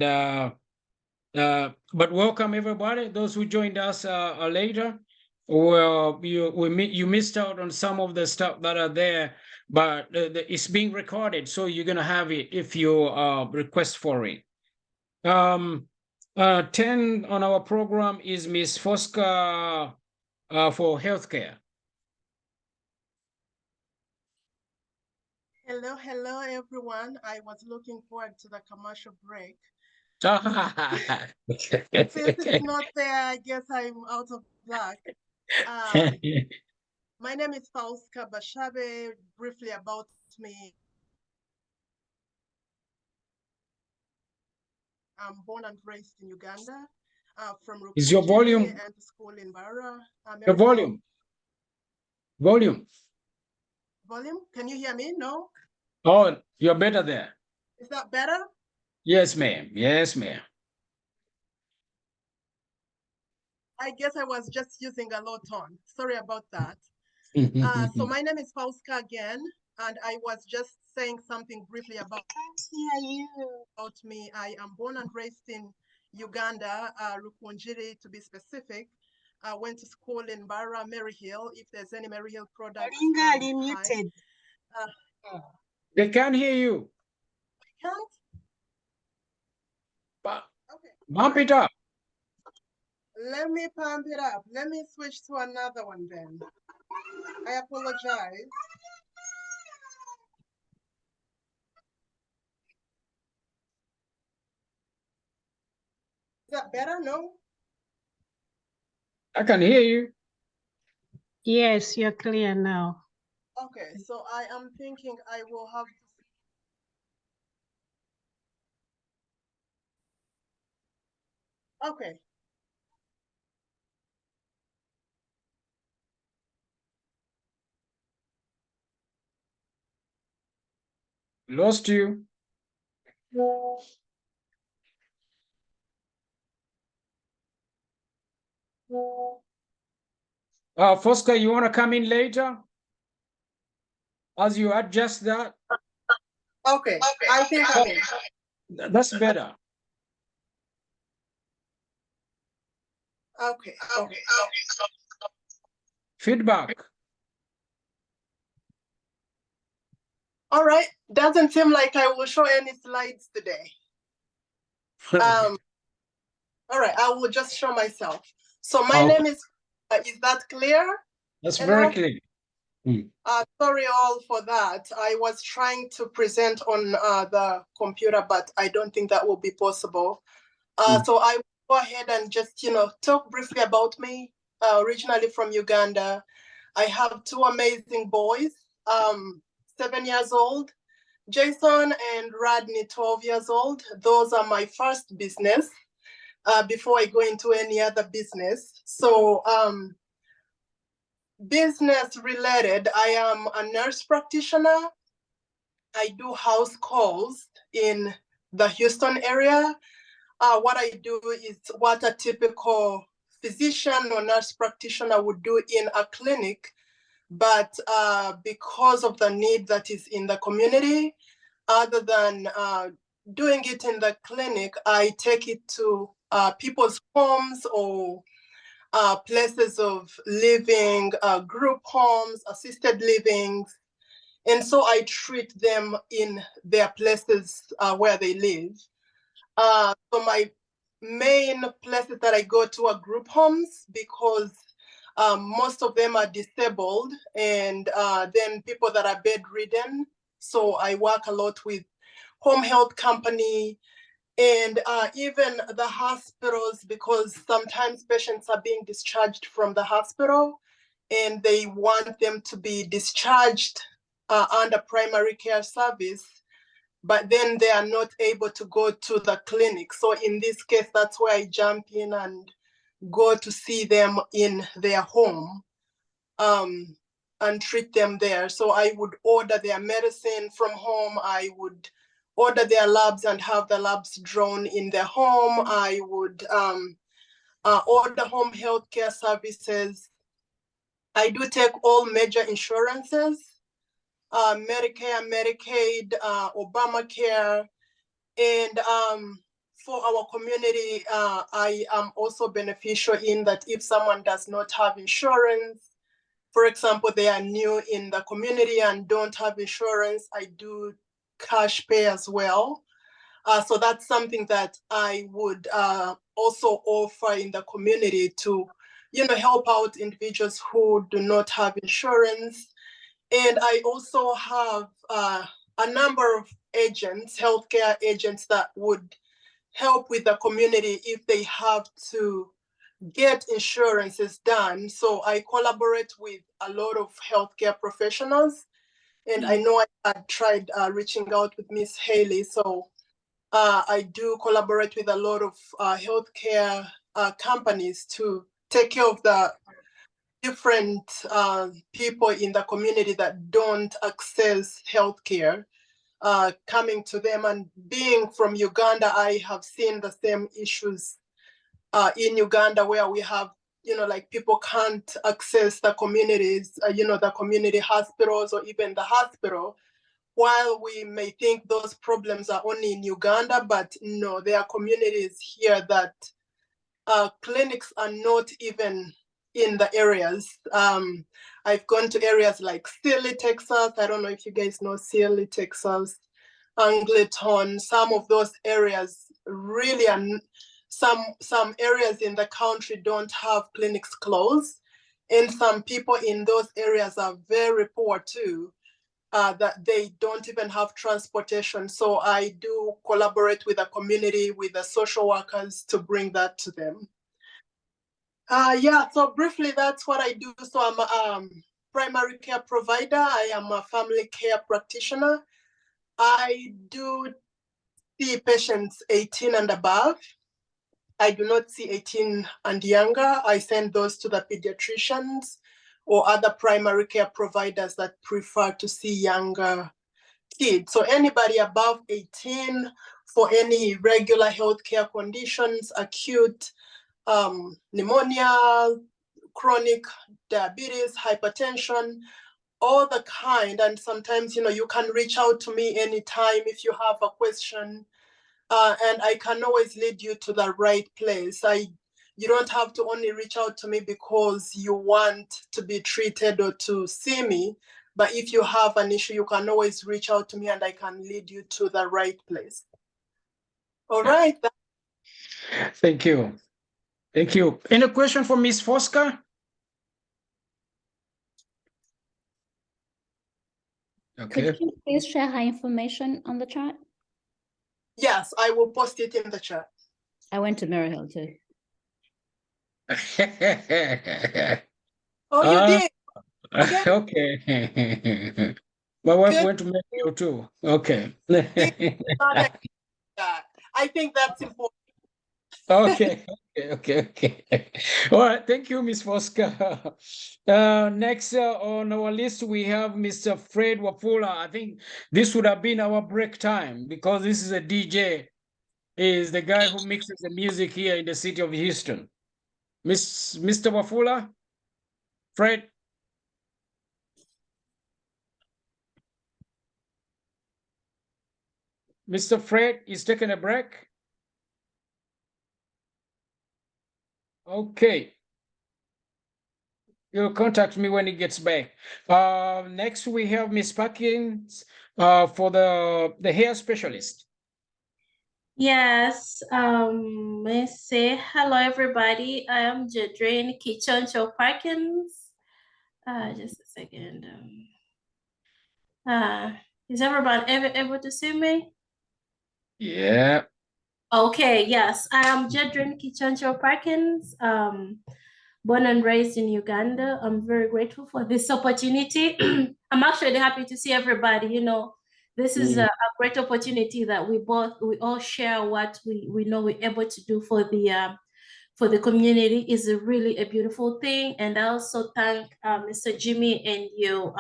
but welcome everybody, those who joined us later. Well, you missed out on some of the stuff that are there, but it's being recorded, so you're gonna have it if you request for it. 10 on our program is Miss Fosca for healthcare. Hello, everyone. I was looking forward to the commercial break. Since it's not there, I guess I'm out of luck. My name is Fauska Bashabe. Briefly about me. I'm born and raised in Uganda. From Is your volume? And school in Barra. Your volume. Volume. Volume? Can you hear me? No? Oh, you're better there. Is that better? Yes, ma'am. Yes, ma'am. I guess I was just using a low tone. Sorry about that. So my name is Fauska again, and I was just saying something briefly about me. I am born and raised in Uganda, Rukunjiri to be specific. I went to school in Barra, Maryhill. If there's any Maryhill products. Muted. They can't hear you. I can't? But okay. Bump it up. Let me pump it up. Let me switch to another one then. I apologize. Is that better? No? I can hear you. Yes, you're clear now. Okay, so I am thinking I will have to... Okay. Lost you. Fosca, you want to come in later? As you adjust that? Okay, I think I'm in. That's better. Okay. Feedback. All right, doesn't seem like I will show any slides today. All right, I will just show myself. So my name is that clear? That's very clear. Sorry all for that. I was trying to present on the computer, but I don't think that will be possible. So I will go ahead and just, talk briefly about me. Originally from Uganda. I have two amazing boys, 7 years old, Jason and Rodney, 12 years old. Those are my first business before I go into any other business. So business related, I am a nurse practitioner. I do house calls in the Houston area. What I do is what a typical physician or nurse practitioner would do in a clinic, but because of the need that is in the community, other than doing it in the clinic, I take it to people's homes or places of living, group homes, assisted livings. And so I treat them in their places where they live. So my main places that I go to are group homes because most of them are disabled and then people that are bedridden. So I work a lot with home health company and even the hospitals because sometimes patients are being discharged from the hospital and they want them to be discharged under primary care service, but then they are not able to go to the clinic. So in this case, that's where I jump in and go to see them in their home and treat them there. So I would order their medicine from home. I would order their labs and have the labs drawn in their home. I would order home health care services. I do take all major insurances. Medicare, Medicaid, Obamacare, and for our community, I am also beneficial in that if someone does not have insurance, for example, they are new in the community and don't have insurance, I do cash pay as well. So that's something that I would also offer in the community to, help out individuals who do not have insurance. And I also have a number of agents, healthcare agents that would help with the community if they have to get insurances done. So I collaborate with a lot of healthcare professionals. And I know I had tried reaching out with Miss Haley. So I do collaborate with a lot of healthcare companies to take care of the different people in the community that don't access healthcare, coming to them. And being from Uganda, I have seen the same issues in Uganda where we have, like people can't access the communities, the community hospitals or even the hospital. While we may think those problems are only in Uganda, but no, there are communities here that clinics are not even in the areas. I've gone to areas like Sealy, Texas. I don't know if you guys know Sealy, Texas, Angleton. Some of those areas really are, some areas in the country don't have clinics closed. And some people in those areas are very poor too, that they don't even have transportation. So I do collaborate with the community, with the social workers to bring that to them. Yeah, so briefly, that's what I do. So I'm a primary care provider. I am a family care practitioner. I do see patients 18 and above. I do not see 18 and younger. I send those to the pediatricians or other primary care providers that prefer to see younger kids. So anybody above 18 for any regular healthcare conditions, acute pneumonia, chronic diabetes, hypertension, all the kind. And sometimes, you can reach out to me anytime if you have a question, and I can always lead you to the right place. You don't have to only reach out to me because you want to be treated or to see me, but if you have an issue, you can always reach out to me and I can lead you to the right place. All right. Thank you. Thank you. Any question for Ms. Fosca? Okay. Could you please share her information on the chat? Yes, I will post it in the chat. I went to Maryhill too. Oh, you did? Okay. My wife Good. went to Mexico too. Okay. I think that's important. Okay. Okay. All right. Thank you, Ms. Fosca. Next on our list, we have Mr. Fred Wafula. I think this would have been our break time because this is a DJ. He is the guy who mixes the music here in the city of Houston. Mr. Wafula? Fred? Mr. Fred is taking a break. Okay. He'll contact me when he gets back. Next we have Miss Perkins for the hair specialist. Yes, may I say hello everybody. I am Jadrain Kichoncho Parkins. Just a second. Is everyone able to see me? Yeah. Okay, yes, I am Jadrain Kichoncho Parkins, born and raised in Uganda. I'm very grateful for this opportunity. I'm actually happy to see everybody. You know, this is a great opportunity that we all share what we know we're able to do for the community. Is really a beautiful thing. And I also thank Mr. Jimmy and your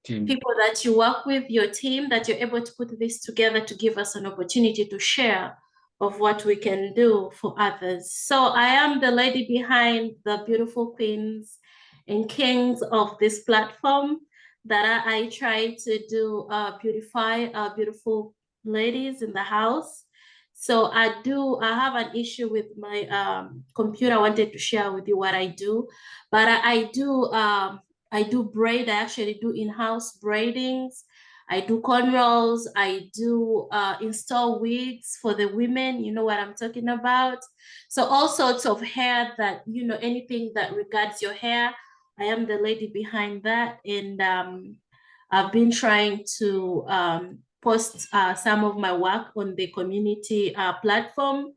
people that you work with, your team, that you're able to put this together to give us an opportunity to share of what we can do for others. So I am the lady behind the beautiful queens and kings of this platform that I try to do beautify beautiful ladies in the house. So I have an issue with my computer. I wanted to share with you what I do, but I do braid. I actually do in-house braidings. I do cornrows. I do install wigs for the women. You know what I'm talking about. So all sorts of hair that, you know, anything that regards your hair, I am the lady behind that. And I've been trying to post some of my work on the community platform.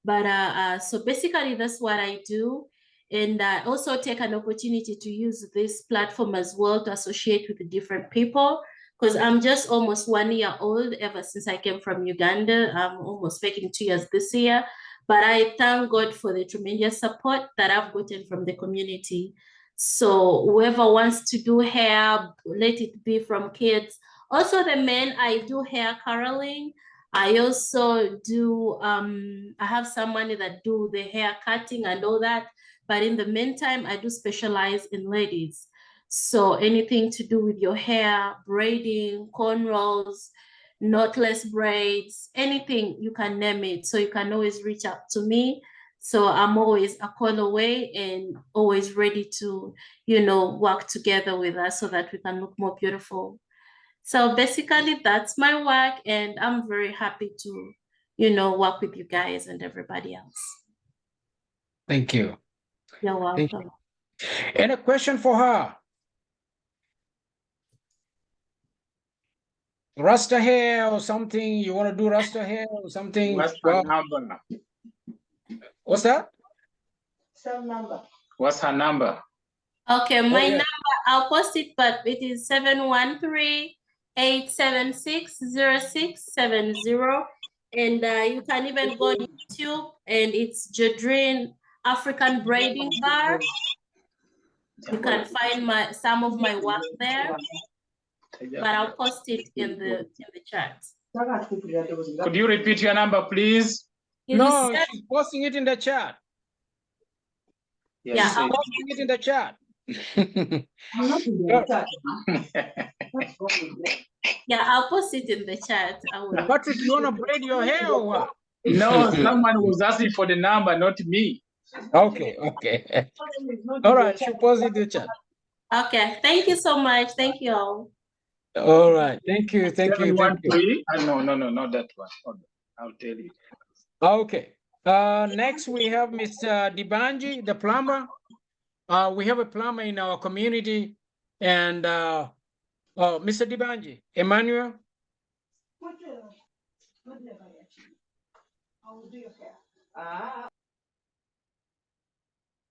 But so basically that's what I do. And I also take an opportunity to use this platform as well to associate with different people, because I'm just almost 1 year old ever since I came from Uganda. I'm almost making 2 years this year. But I thank God for the tremendous support that I've gotten from the community. So whoever wants to do hair, let it be from kids. Also the men, I do hair curling. I also do, I have someone that do the hair cutting and all that. But in the meantime, I do specialize in ladies. So anything to do with your hair, braiding, cornrows, knotless braids, anything, you can name it. So you can always reach out to me. So I'm always a call away and always ready to, you know, work together with us so that we can look more beautiful. So basically that's my work, and I'm very happy to, you know, work with you guys and everybody else. Thank you. You're welcome. Thank you. Any question for her? Rasta hair or something? You want to do Rasta hair or something? What's her number? What's that? Cell number. What's her number? Okay, my number, I'll post it, but it is 713-876-0670. And you can even go on YouTube, and it's Jadrain African Braiding Bar. You can find some of my work there, but I'll post it in the chat. Could you repeat your number, please? No, she's posting it in the chat. Yes, Yeah, She's posting it in the chat. Yeah, I'll post it in the chat. I will. Patrick, you want to braid your hair or what? No, someone was asking for the number, not me. Okay. All right, she'll post it in the chat. Okay, thank you so much. Thank you all. All right, thank you. 713? No, not that one. Hold on. I'll tell you. Okay. Next we have Mr. Dibanji, the plumber. We have a plumber in our community, and Mr. Dibanji, Emmanuel.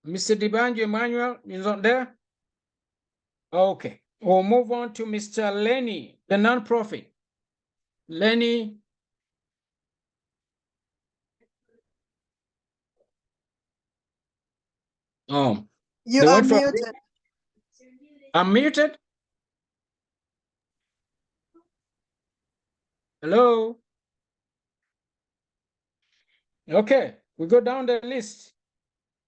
Mr. Dibanji Emmanuel is not there? Okay, we'll move on to Mr. Lenny, the nonprofit. Lenny. You they are went from- muted. I'm muted? Hello? Okay, we go down the list.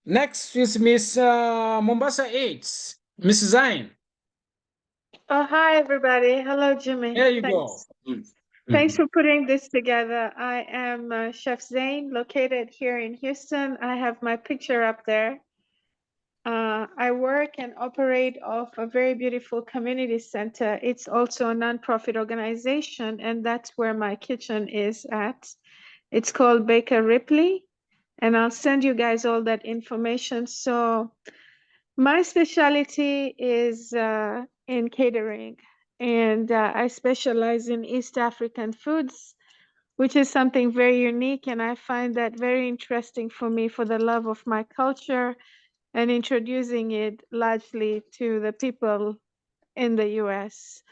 Next is Miss Mombasa 8, Miss Zain. Oh, hi, everybody. Hello, Jimmy. There you Thanks. go. Thanks for putting this together. I am Chef Zane, located here in Houston. I have my picture up there. I work and operate off a very beautiful community center. It's also a nonprofit organization, and that's where my kitchen is at. It's called Baker Ripley, and I'll send you guys all that information. So my specialty is in catering, and I specialize in East African foods, which is something very unique, and I find that very interesting for me for the love of my culture and introducing it largely to the people in the US.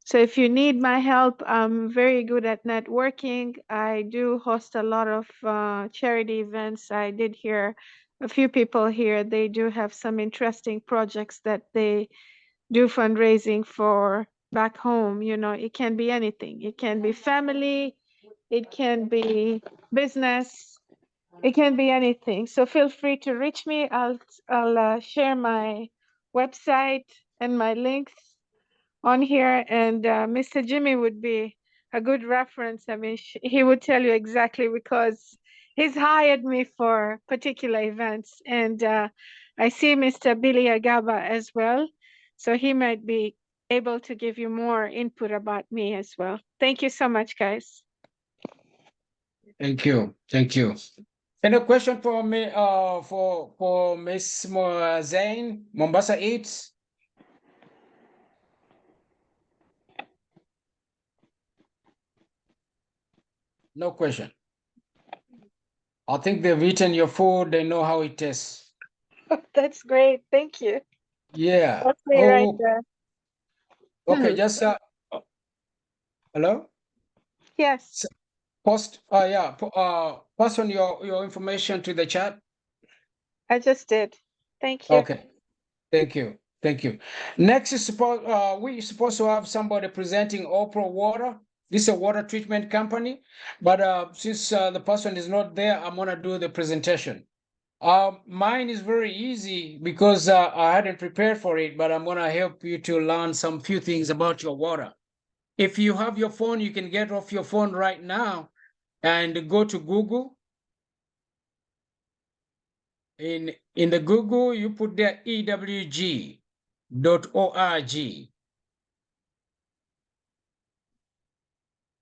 So if you need my help, I'm very good at networking. I do host a lot of charity events. I did hear a few people here. They do have some interesting projects that they do fundraising for back home. You know, it can be anything. It can be family, it can be business, it can be anything. So feel free to reach me. I'll share my website and my links on here, and Mr. Jimmy would be a good reference. I mean, he would tell you exactly, because he's hired me for particular events. And I see Mr. Billy Agaba as well, so he might be able to give you more input about me as well. Thank you so much, guys. Thank you. Thank you. Any question for me, for Miss Zain, Mombasa 8? No question. I think they've eaten your food. They know how it tastes. That's great. Thank you. Yeah. That's me right there. Okay, just hello? Yes. Post post on your information to the chat. I just did. Thank you. Okay. Thank you. Thank you. Next is we're supposed to have somebody presenting Opro Water. This is a water treatment company, but since the person is not there, I'm gonna do the presentation. Mine is very easy because I hadn't prepared for it, but I'm gonna help you to learn some few things about your water. If you have your phone, you can get off your phone right now and go to Google. In the Google, you put there ewg.org.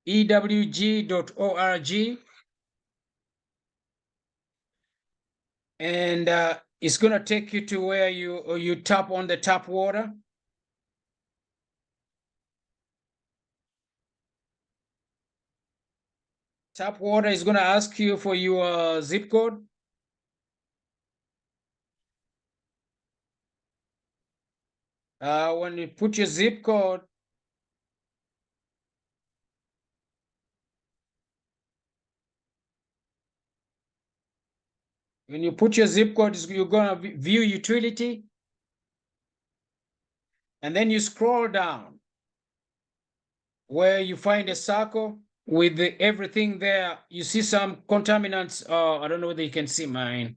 ewg.org. And it's going to take you to where you tap on the tap water. Tap water is going to ask you for your zip code. When you put your zip code, you're going to view utility. And then you scroll down where you find a circle with everything there. You see some contaminants. I don't know whether you can see mine.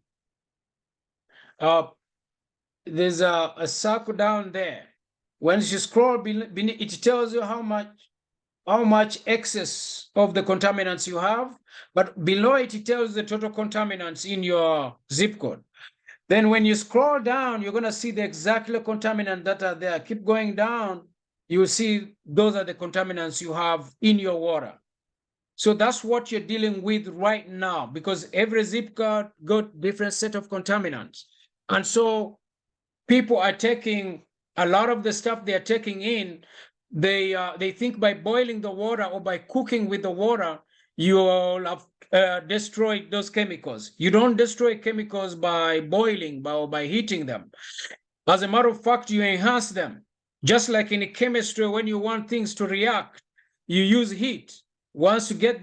There's a circle down there. Once you scroll beneath, it tells you how much excess of the contaminants you have, but below it, it tells the total contaminants in your zip code. Then when you scroll down, you're going to see the exactly contaminant that are there. Keep going down, you'll see those are the contaminants you have in your water. So that's what you're dealing with right now, because every zip code got different set of contaminants. And so people are taking a lot of the stuff they are taking in. They think by boiling the water or by cooking with the water, you'll have destroyed those chemicals. You don't destroy chemicals by boiling or by heating them. As a matter of fact, you enhance them. Just like in chemistry, when you want things to react, you use heat. Once you get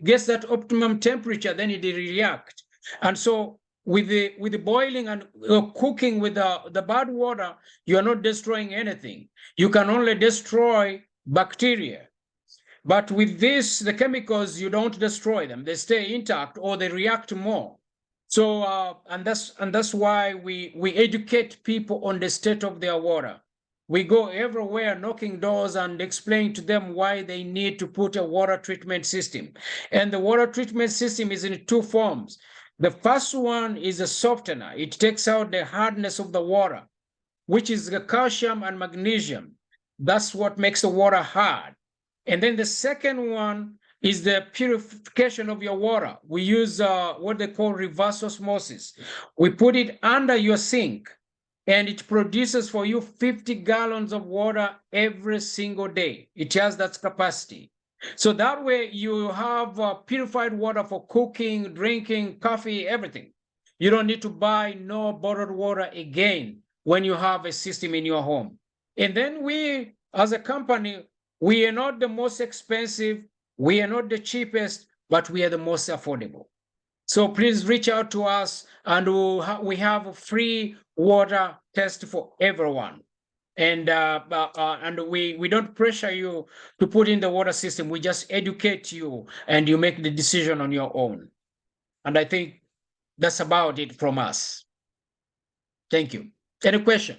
gets that optimum temperature, then it react. And so with the boiling and cooking with the bad water, you are not destroying anything. You can only destroy bacteria. But with this, the chemicals, you don't destroy them. They stay intact or they react more. So and that's why we educate people on the state of their water. We go everywhere knocking doors and explain to them why they need to put a water treatment system. And the water treatment system is in two forms. The first one is a softener. It takes out the hardness of the water, which is the calcium and magnesium. That's what makes the water hard. And then the second one is the purification of your water. We use what they call reverse osmosis. We put it under your sink, and it produces for you 50 gallons of water every single day. It has that capacity. So that way you have purified water for cooking, drinking, coffee, everything. You don't need to buy no bottled water again when you have a system in your home. And then we, as a company, we are not the most expensive, we are not the cheapest, but we are the most affordable. So please reach out to us, and we have a free water test for everyone. And we don't pressure you to put in the water system. We just educate you, and you make the decision on your own. And I think that's about it from us. Thank you. Any question?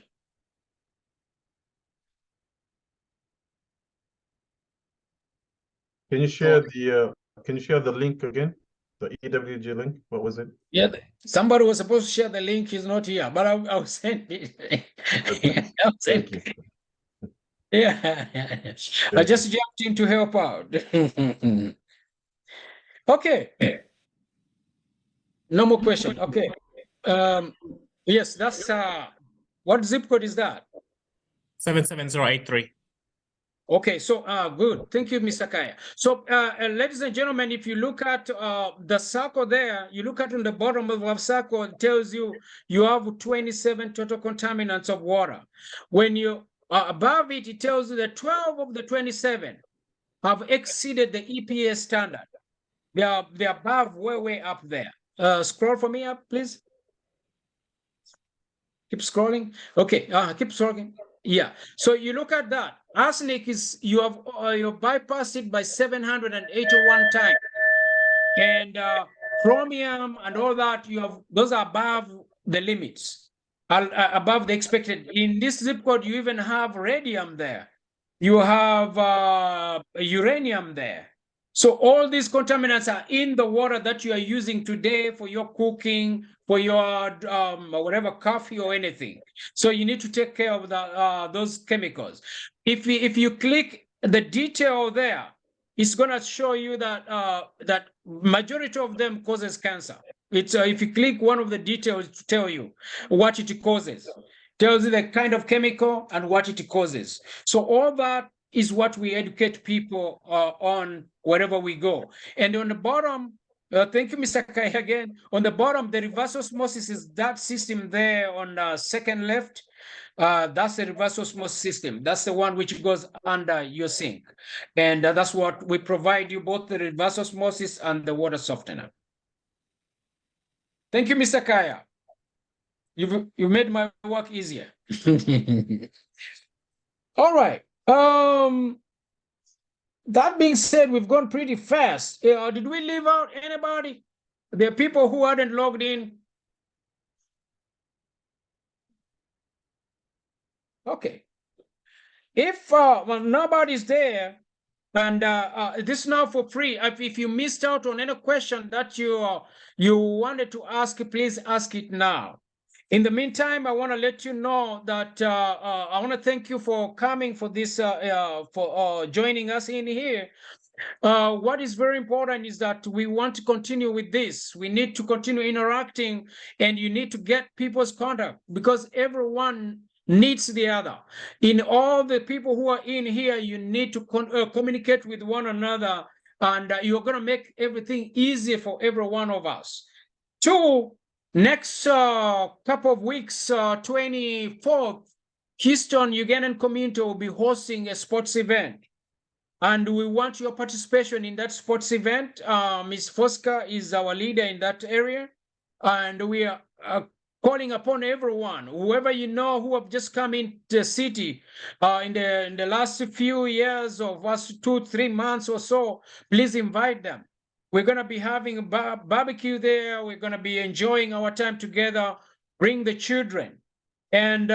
Can you share the link again? The EWG link? What was it? Yeah, somebody was supposed to share the link. He's not here, but I'll send it. I'll send it. Yeah. I just jumped in to help out. Okay. No more question. Okay. Yes, that's what zip code is that? 77083. Okay, so good. Thank you, Mr. Kaya. So, ladies and gentlemen, if you look at the circle there, you look at on the bottom of the circle, it tells you you have 27 total contaminants of water. When you are above it, it tells you that 12 of the 27 have exceeded the EPA standard. They're above, way up there. Scroll for me up, please. Keep scrolling. Okay, keep scrolling. Yeah. So you look at that. Arsenic is you bypassed it by 781 times, and chromium and all that those are above the limits, above the expected. In this zip code, you even have radium there. You have uranium there. So all these contaminants are in the water that you are using today for your cooking, for your whatever coffee or anything. So you need to take care of those chemicals. If you click the detail there, it's going to show you that that majority of them causes cancer. It's if you click one of the details to tell you what it causes, tells you the kind of chemical and what it causes. So all that is what we educate people on wherever we go. And on the bottom, thank you, Mr. Kai, again. On the bottom, the reverse osmosis is that system there on the second left. That's the reverse osmosis system. That's the one which goes under your sink. And that's what we provide you, both the reverse osmosis and the water softener. Thank you, Mr. Kaya. You've made my work easier. All right. That being said, we've gone pretty fast. Did we leave out anybody? There are people who hadn't logged in. Okay. If nobody's there, and this is now for free. If you missed out on any question that you wanted to ask, please ask it now. In the meantime, I want to let you know that I want to thank you for coming for this, for joining us in here. What is very important is that we want to continue with this. We need to continue interacting, and you need to get people's contact because everyone needs the other. In all the people who are in here, you need to communicate with one another, and you're going to make everything easier for every one of us. Two, next couple of weeks, 24th, Houston Ugandan community will be hosting a sports event. And we want your participation in that sports event. Ms. Fosca is our leader in that area. And we are calling upon everyone, whoever you know who have just come into the city in the last few years or last 2-3 months or so, please invite them. We're going to be having a barbecue there. We're going to be enjoying our time together. Bring the children. And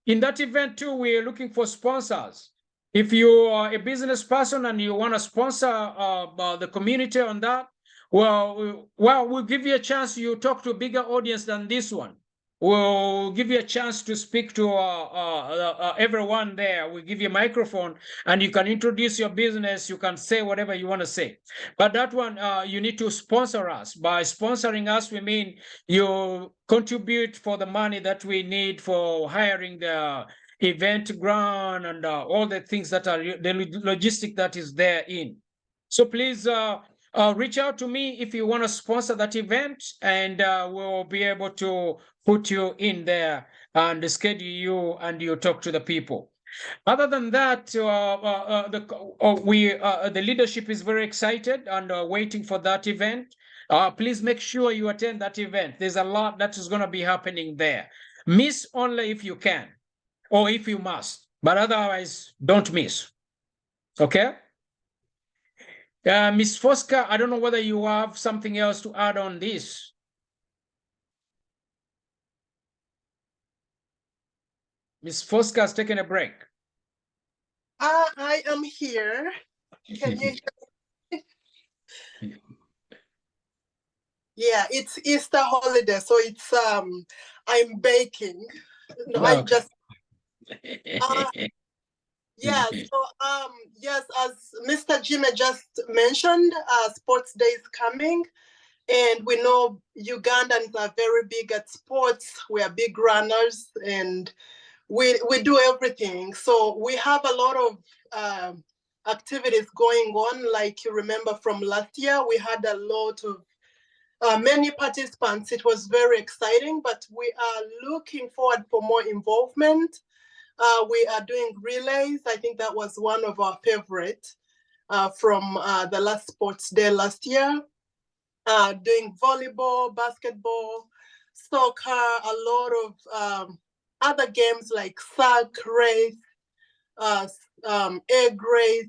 in that event too, we're looking for sponsors. If you are a business person and you want to sponsor the community on that, well, we'll give you a chance. You talk to a bigger audience than this one. We'll give you a chance to speak to everyone there. We'll give you a microphone and you can introduce your business. You can say whatever you want to say. But that one, you need to sponsor us. By sponsoring us, we mean you contribute for the money that we need for hiring the event ground and all the things that are the logistic that is there in. So please reach out to me if you want to sponsor that event, and we'll be able to put you in there and schedule you and you talk to the people. Other than that, the leadership is very excited and waiting for that event. Please make sure you attend that event. There's a lot that is going to be happening there. Miss only if you can, or if you must, but otherwise don't miss. Okay? Ms. Fosca, I don't know whether you have something else to add on this. Ms. Fosca has taken a break. I am here. Can you hear me? Yeah, it's Easter holiday, so it's I'm baking. No, I just yeah, so yes, as Mr. Jimmy just mentioned, Sports Day is coming, and we know Ugandans are very big at sports. We are big runners, and we do everything. So we have a lot of activities going on. Like you remember from last year, we had a lot of many participants. It was very exciting, but we are looking forward for more involvement. We are doing relays. I think that was one of our favorite from the last sports day last year. Doing volleyball, basketball, soccer, a lot of other games like sack race, egg race.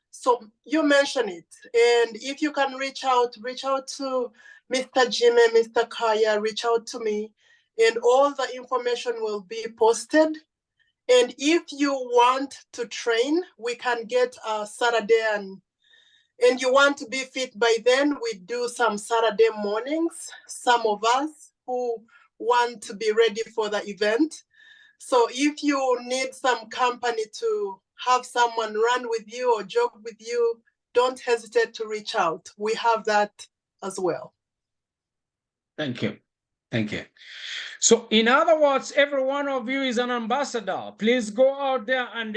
So you mentioned it. And if you can reach out to Mr. Jimmy, Mr. Kaya, reach out to me, and all the information will be posted. And if you want to train, we can get a Saturday and you want to be fit by then, we do some Saturday mornings, some of us who want to be ready for the event. So if you need some company to have someone run with you or jog with you, don't hesitate to reach out. We have that as well. Thank you. Thank you. So in other words, every one of you is an ambassador. Please go out there and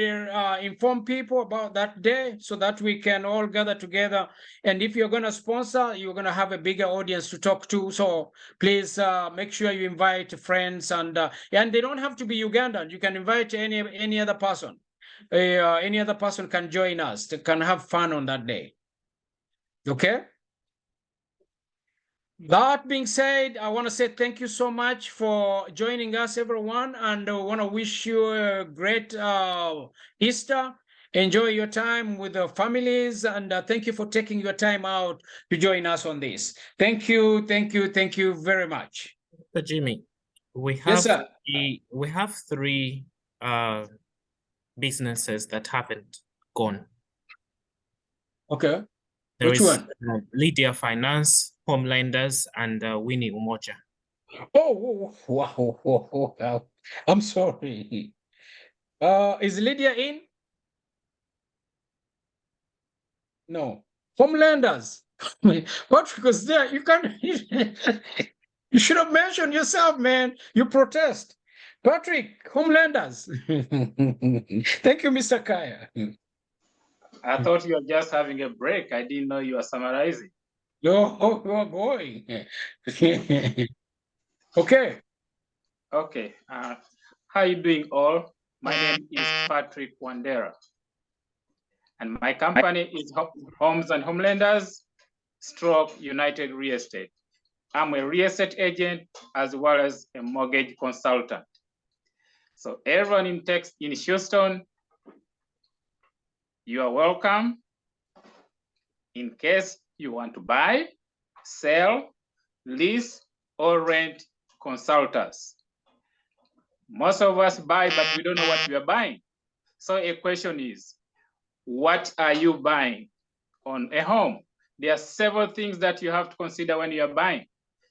inform people about that day so that we can all gather together. And if you're going to sponsor, you're going to have a bigger audience to talk to. So please make sure you invite friends, and they don't have to be Ugandan. You can invite any other person. Any other person can join us. They can have fun on that day. Okay? That being said, I want to say thank you so much for joining us, everyone, and I want to wish you a great Easter. Enjoy your time with your families, and thank you for taking your time out to join us on this. Thank you very much. So Jimmy, we have Yes, sir. we have three businesses that haven't gone. Okay. There Which is one? Lydia Finance, Homelenders, and Winnie Umoja. Oh, wow. I'm sorry. Is Lydia in? No, Homelanders. What? Because there you can't. You should have mentioned yourself, man. You protest. Patrick, Homelanders. Thank you, Mr. Kaya. I thought you were just having a break. I didn't know you were summarizing. No, you're going. Okay. Okay. How you doing all? My name is Patrick Wandera. And my company is Homes and Homelanders / United Real Estate. I'm a real estate agent as well as a mortgage consultant. So everyone in Houston, you are welcome. In case you want to buy, sell, lease, or rent, consult us. Most of us buy, but we don't know what we are buying. So a question is, what are you buying on a home? There are several things that you have to consider when you are buying.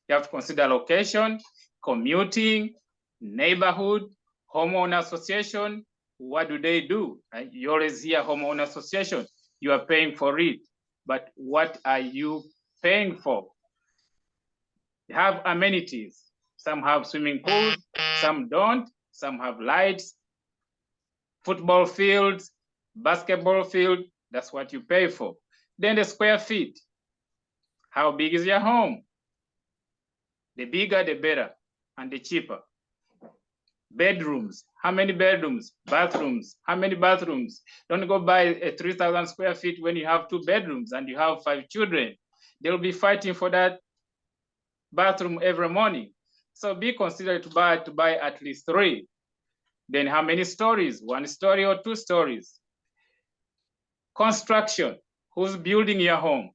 You have to consider location, commuting, neighborhood, homeowner association. What do they do? You always hear homeowner association. You are paying for it. But what are you paying for? They have amenities. Some have swimming pools, some don't. Some have lights, football fields, basketball field. That's what you pay for. Then the square feet. How big is your home? The bigger, the better, and the cheaper. Bedrooms. How many bedrooms? Bathrooms. How many bathrooms? Don't go buy a 3,000 square feet when you have 2 bedrooms and you have 5 children. They'll be fighting for that bathroom every morning. So be considered to buy at least 3. Then how many stories? 1 story or 2 stories? Construction. Who's building your home?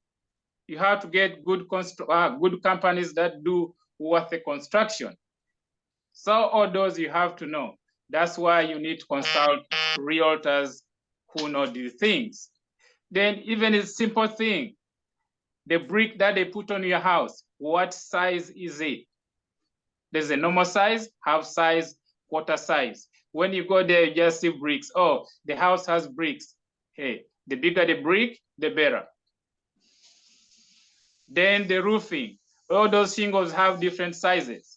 You have to get good companies that do worth the construction. So all those you have to know. That's why you need to consult realtors who know these things. Then even a simple thing, the brick that they put on your house, what size is it? There's a normal size, half size, quarter size. When you go there, you just see bricks. Oh, the house has bricks. Hey, the bigger the brick, the better. Then the roofing. All those shingles have different sizes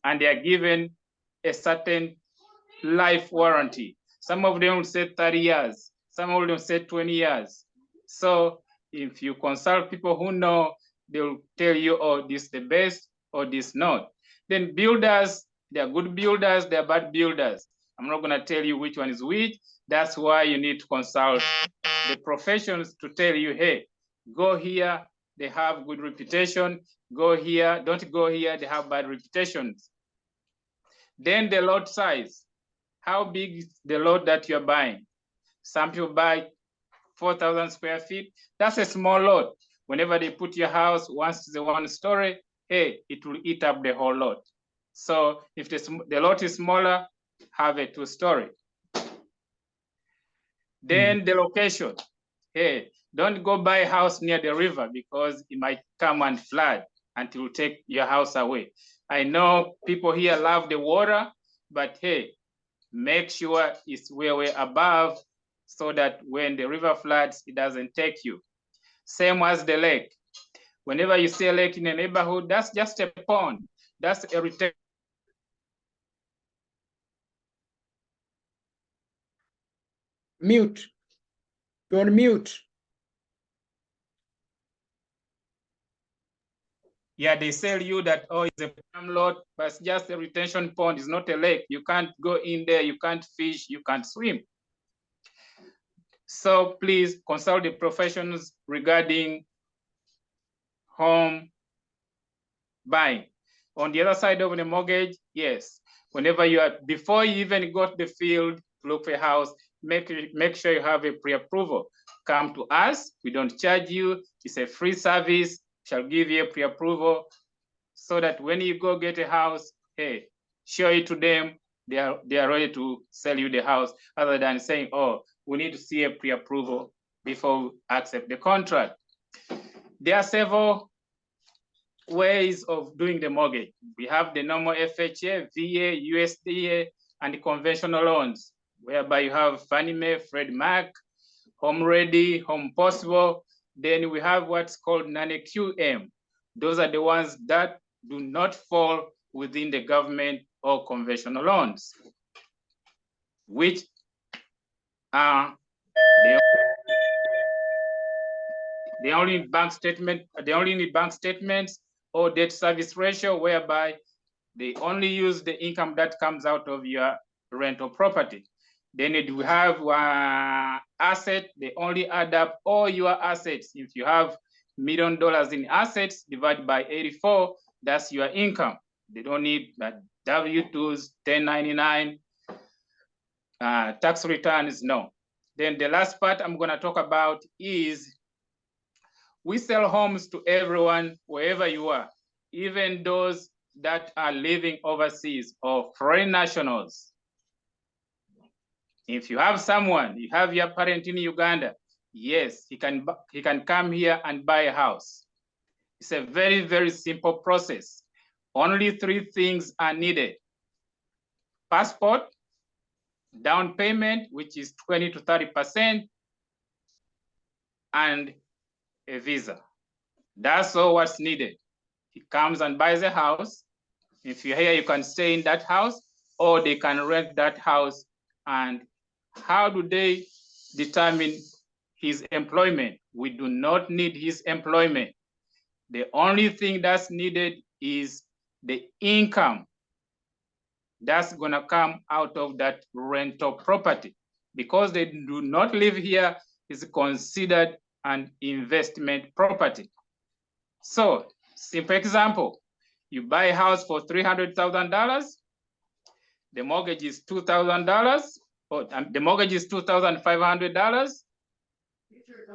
and they are given a certain life warranty. Some of them will say 30 years. Some of them say 20 years. So if you consult people who know, they'll tell you, oh, this is the best or this not. Then builders, there are good builders, there are bad builders. I'm not gonna tell you which one is which. That's why you need to consult the professions to tell you, hey, go here, they have good reputation. Go here, don't go here, they have bad reputations. Then the lot size. How big is the lot that you're buying? Some people buy 4,000 square feet. That's a small lot. Whenever they put your house, once it's a 1 story, hey, it will eat up the whole lot. So if the lot is smaller, have a 2 story. Then the location. Hey, don't go buy a house near the river because it might come and flood and it will take your house away. I know people here love the water, but hey, make sure it's way above so that when the river floods, it doesn't take you. Same as the lake. Whenever you see a lake in a neighborhood, that's just a pond. That's a retention. Mute. You're on mute. Yeah, they sell you that, oh, it's a palm lot, but it's just a retention pond. It's not a lake. You can't go in there. You can't fish. You can't swim. So please consult the professionals regarding home buying. On the other side of the mortgage, yes. Whenever you are, before you even got the field to look for a house, make sure you have a pre-approval. Come to us. We don't charge you. It's a free service. Shall give you a pre-approval so that when you go get a house, hey, show it to them. They are ready to sell you the house, other than saying, oh, we need to see a pre-approval before we accept the contract. There are several ways of doing the mortgage. We have the normal FHA, VA, USDA, and the conventional loans, whereby you have Fannie Mae, Freddie Mac, Home Ready, Home Possible. Then we have what's called non-QM. Those are the ones that do not fall within the government or conventional loans, which are they only need bank statements or debt service ratio, whereby they only use the income that comes out of your rental property. Then we have asset, they only add up all your assets. If you have $1 million in assets divided by 84, that's your income. They don't need W-2s, 1099, tax returns, no. Then the last part I'm gonna talk about is we sell homes to everyone, wherever you are, even those that are living overseas or foreign nationals. If you have someone, you have your parent in Uganda, yes, he can come here and buy a house. It's a very, very simple process. Only 3 things are needed: passport, down payment, which is 20 to 30%, and a visa. That's all what's needed. He comes and buys a house. If you're here, you can stay in that house, or they can rent that house. And how do they determine his employment? We do not need his employment. The only thing that's needed is the income that's gonna come out of that rental property. Because they do not live here, it's considered an investment property. So, simple example, you buy a house for $300,000, the mortgage is $2,000, or the mortgage is $2,500.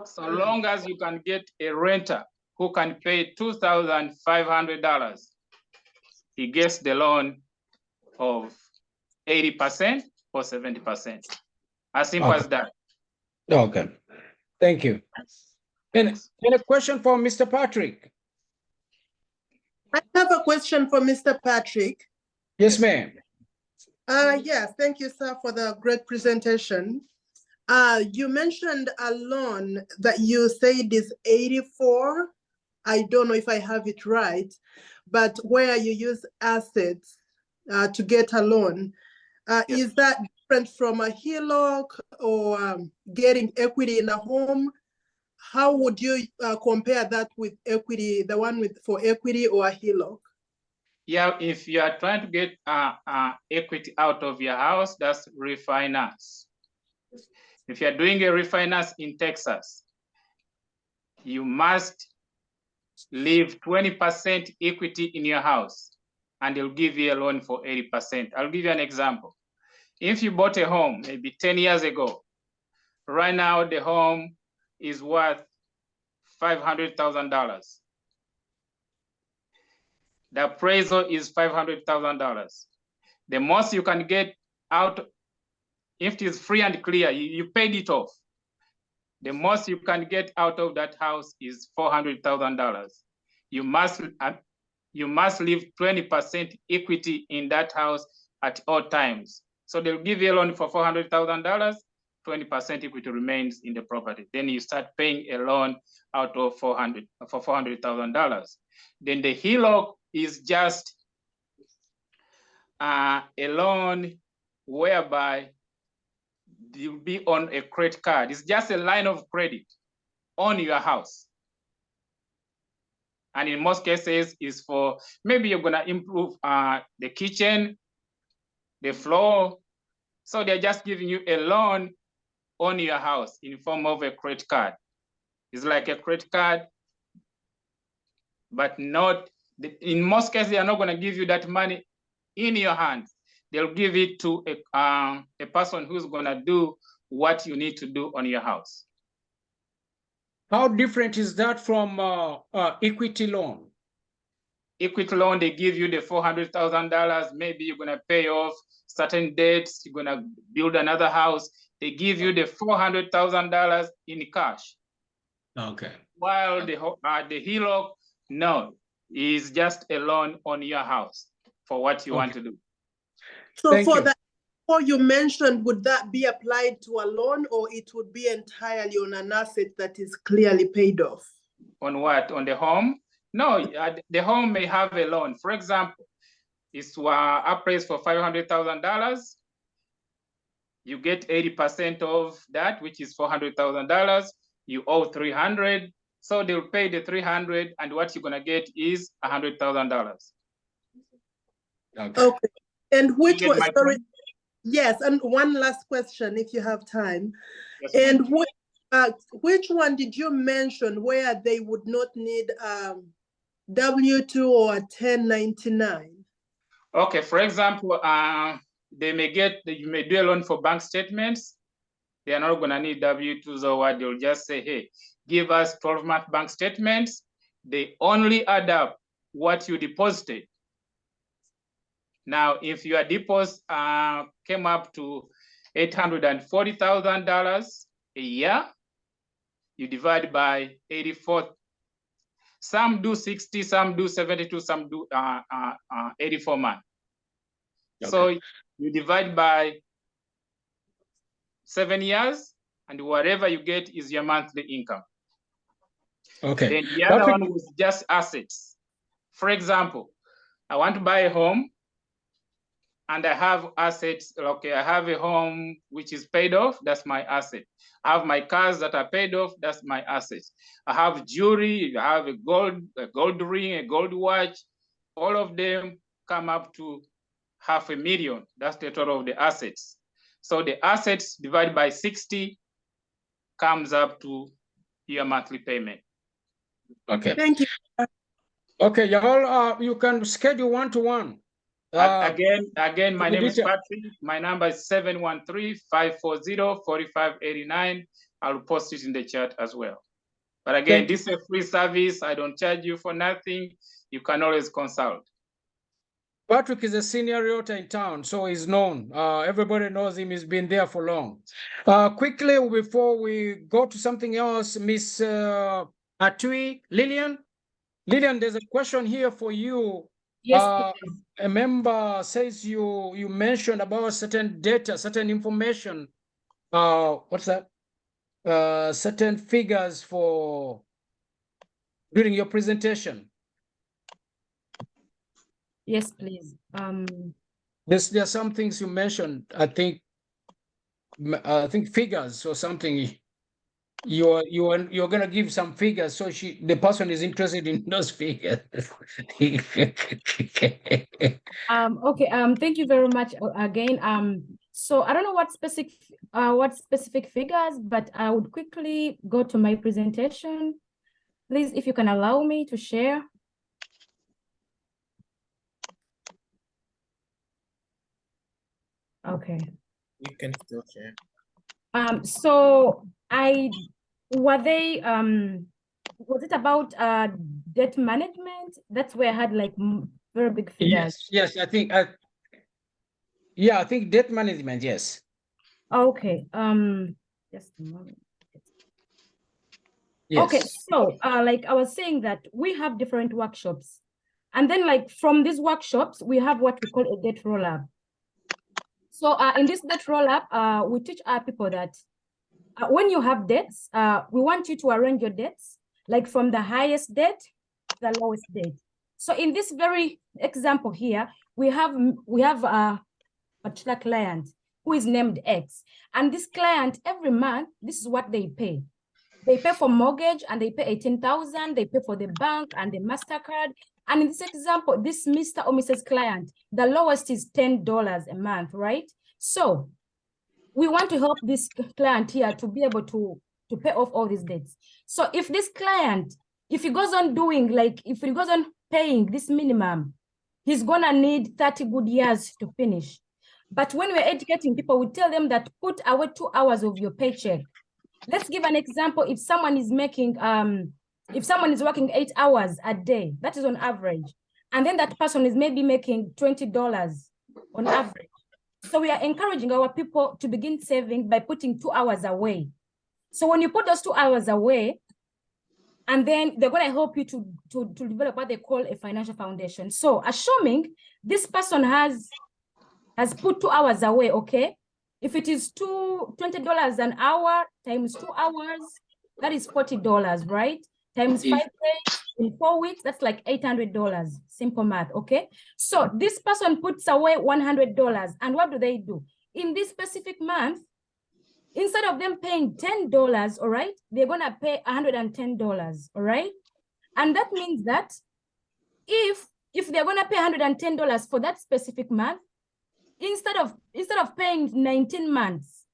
So long as you can get a renter who can pay $2,500, he gets the loan of 80% or 70%. As simple as that. Okay, thank you. And a question for Mr. Patrick. I have a question for Mr. Patrick. Yes, ma'am. Yes, thank you, sir, for the great presentation. You mentioned a loan that you said is 84. I don't know if I have it right, but where you use assets to get a loan. Is that different from a HELOC or getting equity in a home? How would you compare that with equity, the one for equity or a HELOC? Yeah, if you are trying to get equity out of your house, that's refinance. If you're doing a refinance in Texas, you must leave 20% equity in your house, and they'll give you a loan for 80%. I'll give you an example. If you bought a home maybe 10 years ago, right now the home is worth $500,000. The appraisal is $500,000. The most you can get out, if it is free and clear, you paid it off. The most you can get out of that house is $400,000. You must leave 20% equity in that house at all times. So they'll give you a loan for $400,000, 20% equity remains in the property. Then you start paying a loan out of $400,000. Then the HELOC is just a loan whereby you'll be on a credit card. It's just a line of credit on your house. And in most cases, is for maybe you're gonna improve the kitchen, the floor. So they're just giving you a loan on your house in form of a credit card. It's like a credit card, but not, in most cases, they are not gonna give you that money in your hands. They'll give it to a person who's gonna do what you need to do on your house. How different is that from equity loan? Equity loan, they give you the $400,000. Maybe you're gonna pay off certain debts. You're gonna build another house. They give you the $400,000 in cash. Okay. While the HELOC, no, is just a loan on your house for what you want to do. So What you mentioned, would that be applied to a loan or it would be entirely on an asset that is clearly paid off? On what? On the home? No, the home may have a loan. For example, it's appraised for $500,000. You get 80% of that, which is $400,000. You owe $300,000. So they'll pay the $300,000 and what you're gonna get is $100,000. Okay. And which get one, my sorry, point? yes, and one last question if you have time. Yes, And which one did you mention where they would not need W-2 or a 1099? Okay, for example, you may do a loan for bank statements. They are not gonna need W-2s or what, they'll just say, hey, give us 12-month bank statements. They only add up what you deposited. Now, if your deposit came up to $840,000 a year, you divide by 84. Some do 60, some do 72, some do 84 months. Okay. So you divide by 7 years, and whatever you get is your monthly income. Okay. Then the other one was just assets. For example, I want to buy a home and I have assets. Okay, I have a home which is paid off, that's my asset. I have my cars that are paid off, that's my assets. I have jewelry, I have a gold ring, a gold watch, all of them come up to $500,000. That's the total of the assets. So the assets divided by 60 comes up to your monthly payment. Okay. Thank you. Okay, y'all, you can schedule one-to-one. Again, my the name is detail- Patrick. My number is 713-540-4589. I'll post it in the chat as well. But again, Thank you. this is a free service. I don't charge you for nothing. You can always consult. Patrick is a senior realtor in town, so he's known. Everybody knows him. He's been there for long. Quickly, before we go to something else, Miss Atui, Lillian, there's a question here for you. Yes, a member says you mentioned about certain data, certain information. What's that? Certain figures for during your presentation. Yes, please. There are some things you mentioned. I think figures or something. You're gonna give some figures, so the person is interested in those figures. Okay. Thank you very much again. So I don't know what specific figures, but I would quickly go to my presentation. Please, if you can allow me to share. Okay. You can still share. So was it about debt management? That's where I had like very big figures. Yes, I think I think debt management, yes. Okay. Just a moment. Yes. Okay, so like I was saying that we have different workshops. And then like from these workshops, we have what we call a debt roll-up. So in this debt roll-up, we teach our people that when you have debts, we want you to arrange your debts, like from the highest debt to the lowest debt. So in this very example here, we have a particular client who is named X. And this client, every month, this is what they pay. They pay for mortgage and they pay 18,000. They pay for the bank and the MasterCard. And in this example, this Mr. or Mrs. client, the lowest is $10 a month, right? So we want to help this client here to be able to pay off all these debts. So if this client, if he goes on paying this minimum, he's gonna need 30 good years to finish. But when we're educating people, we tell them that put away 2 hours of your paycheck. Let's give an example. If someone is making, if someone is working 8 hours a day, that is on average. And then that person is maybe making $20 on average. So we are encouraging our people to begin saving by putting 2 hours away. So when you put those 2 hours away, and then they're going to help you to develop what they call a financial foundation. So assuming this person has has put 2 hours away, okay? If it is $20 an hour times 2 hours, that is $40, right? Times 5 days in 4 weeks, that's like $800. Simple math, okay? So this person puts away $100, and what do? In this specific month, instead of them paying $10, all right, they're gonna pay $110, all right? And that means that if they're gonna pay $110 for that specific month, instead of paying 19 months,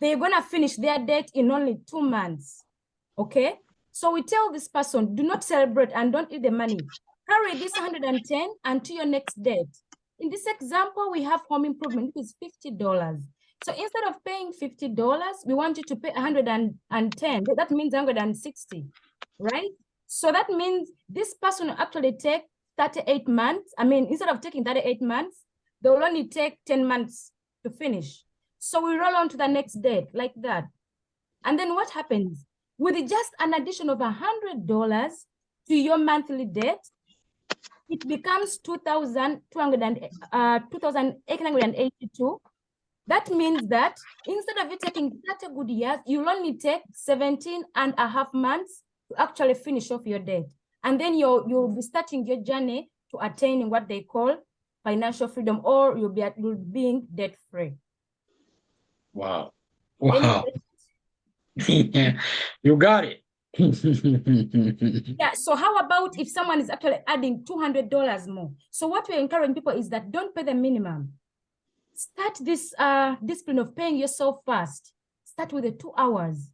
they're gonna finish their debt in only 2 months, okay? So we tell this person, do not celebrate and don't eat the money. Carry this 110 until your next debt. In this example, we have home improvement, which is $50. So instead of paying $50, we want you to pay 110. That means 160, right? So that means this person will actually take 38 months. I mean, instead of taking 38 months, they will only take 10 months to finish. So we roll on to the next date like that. And then what happens? With just an addition of $100 to your monthly debt, it becomes $2,882. That means that instead of you taking 30 good years, you'll only take 17.5 months to actually finish off your debt. And then you'll be starting your journey to attaining what they call financial freedom, or you'll be being debt free. Wow. Wow. You got it. Yeah, so how about if someone is actually adding $200 more? So what we're encouraging people is that don't pay the minimum. Start this discipline of paying yourself first. Start with the 2 hours.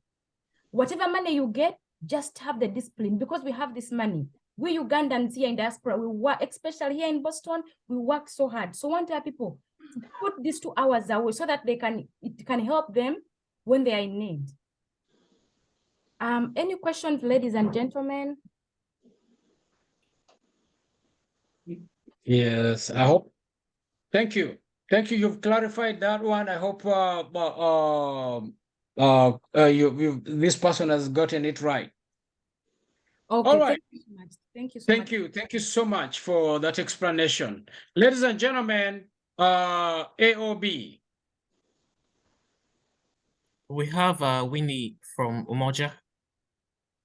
Whatever money you get, just have the discipline, because we have this money. We Ugandans here in diaspora, we work, especially here in Boston, we work so hard. So I want to have people to put these 2 hours away so that it can help them when they are in need. Any questions, ladies and gentlemen? Yes, I hope. Thank you. Thank you. You've clarified that one. I hope this person has gotten it right. Okay, all right. Thank you so much. Thank you so much. Thank you. Thank you so much for that explanation. Ladies and gentlemen, AOB. We have Winnie from Umoja.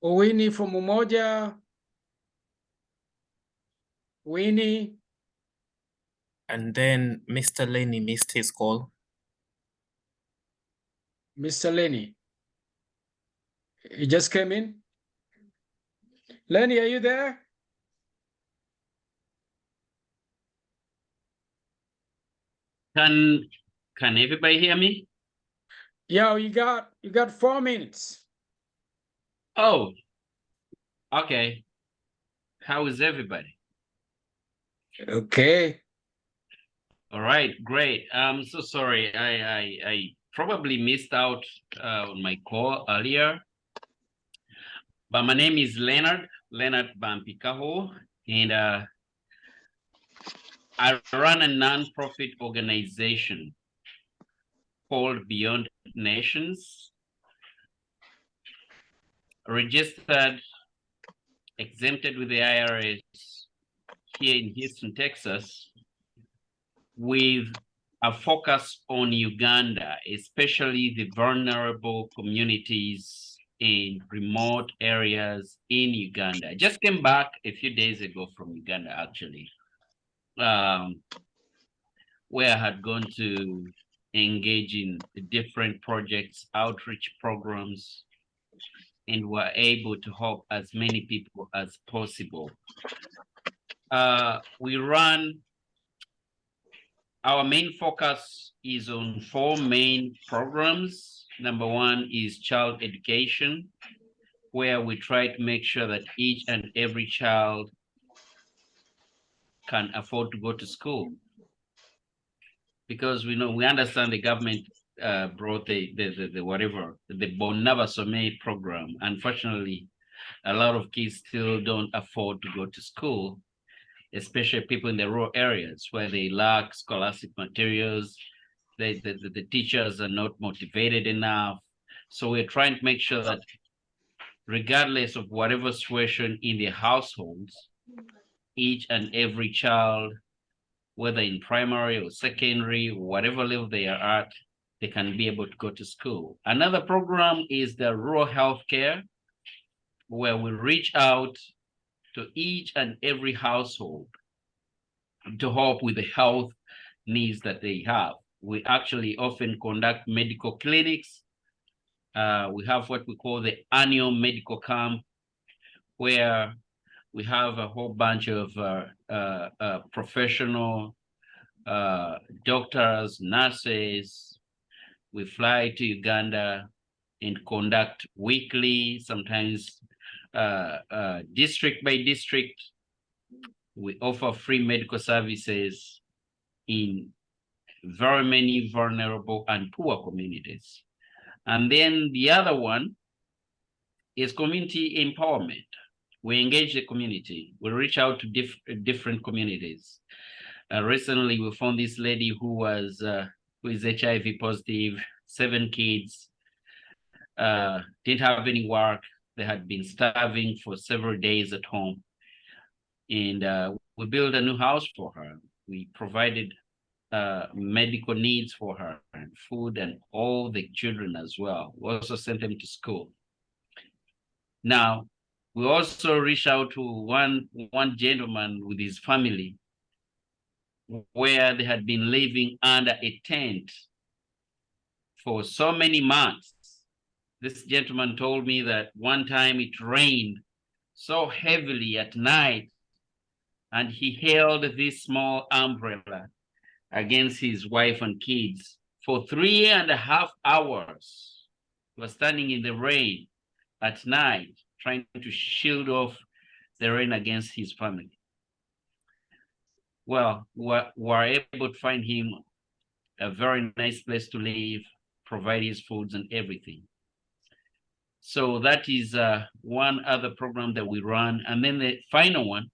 Winnie from Umoja. Winnie. And then Mr. Lenny missed his call. Mr. Lenny. He just came in. Lenny, are you there? Can everybody hear me? Yeah, you got 4 minutes. Oh, okay. How is everybody? Okay. All right, great. I'm so sorry. I probably missed out on my call earlier. But my name is Leonard Bampikaho, and I run a nonprofit organization called Beyond Nations, registered, exempted with the IRS here in Houston, Texas, with a focus on Uganda, especially the vulnerable communities in remote areas in Uganda. I just came back a few days ago from Uganda, actually, where I had gone to engage in different projects, outreach programs, and were able to help as many people as possible. Our main focus is on 4 main programs. Number 1 is child education, where we try to make sure that each and every child can afford to go to school. Because we understand the government brought the Bonna Basome program. Unfortunately, a lot of kids still don't afford to go to school, especially people in the rural areas where they lack scholastic materials. The teachers are not motivated enough. So we're trying to make sure that regardless of whatever situation in their households, each and every child whether in primary or secondary, whatever level they are at, they can be able to go to school. Another program is the rural healthcare, where we reach out to each and every household to help with the health needs that they have. We actually often conduct medical clinics. We have what we call the annual medical camp, where we have a whole bunch of professional doctors, nurses. We fly to Uganda and conduct weekly, sometimes district by district. We offer free medical services in very many vulnerable and poor communities. And then the other one is community empowerment. We engage the community. We reach out to different communities. Recently, we found this lady who is HIV positive, 7 kids, didn't have any work. They had been starving for several days at home. And we built a new house for her. We provided medical needs for her and food and all the children as well. We also sent them to school. Now, we also reached out to one gentleman with his family, where they had been living under a tent for so many months. This gentleman told me that one time it rained so heavily at night, and he held this small umbrella against his wife and kids for 3.5 hours. He was standing in the rain at night, trying to shield off the rain against his family. Well, we're able to find him a very nice place to live, provide his foods and everything. So that is one other program that we run. And then the final one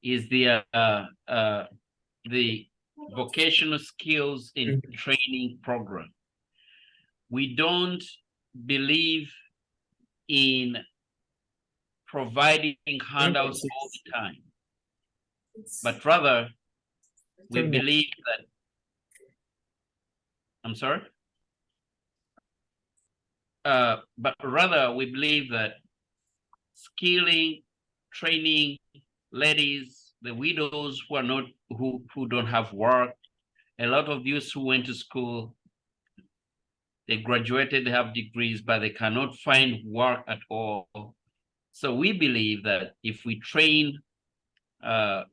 is the vocational skills in training program. We don't believe in providing handouts all the time, but rather we believe that, I'm sorry? But rather we believe that skilling, training ladies, the widows who are not, who don't have work, a lot of youths who went to school, they graduated, they have degrees, but they cannot find work at all. So we believe that if we train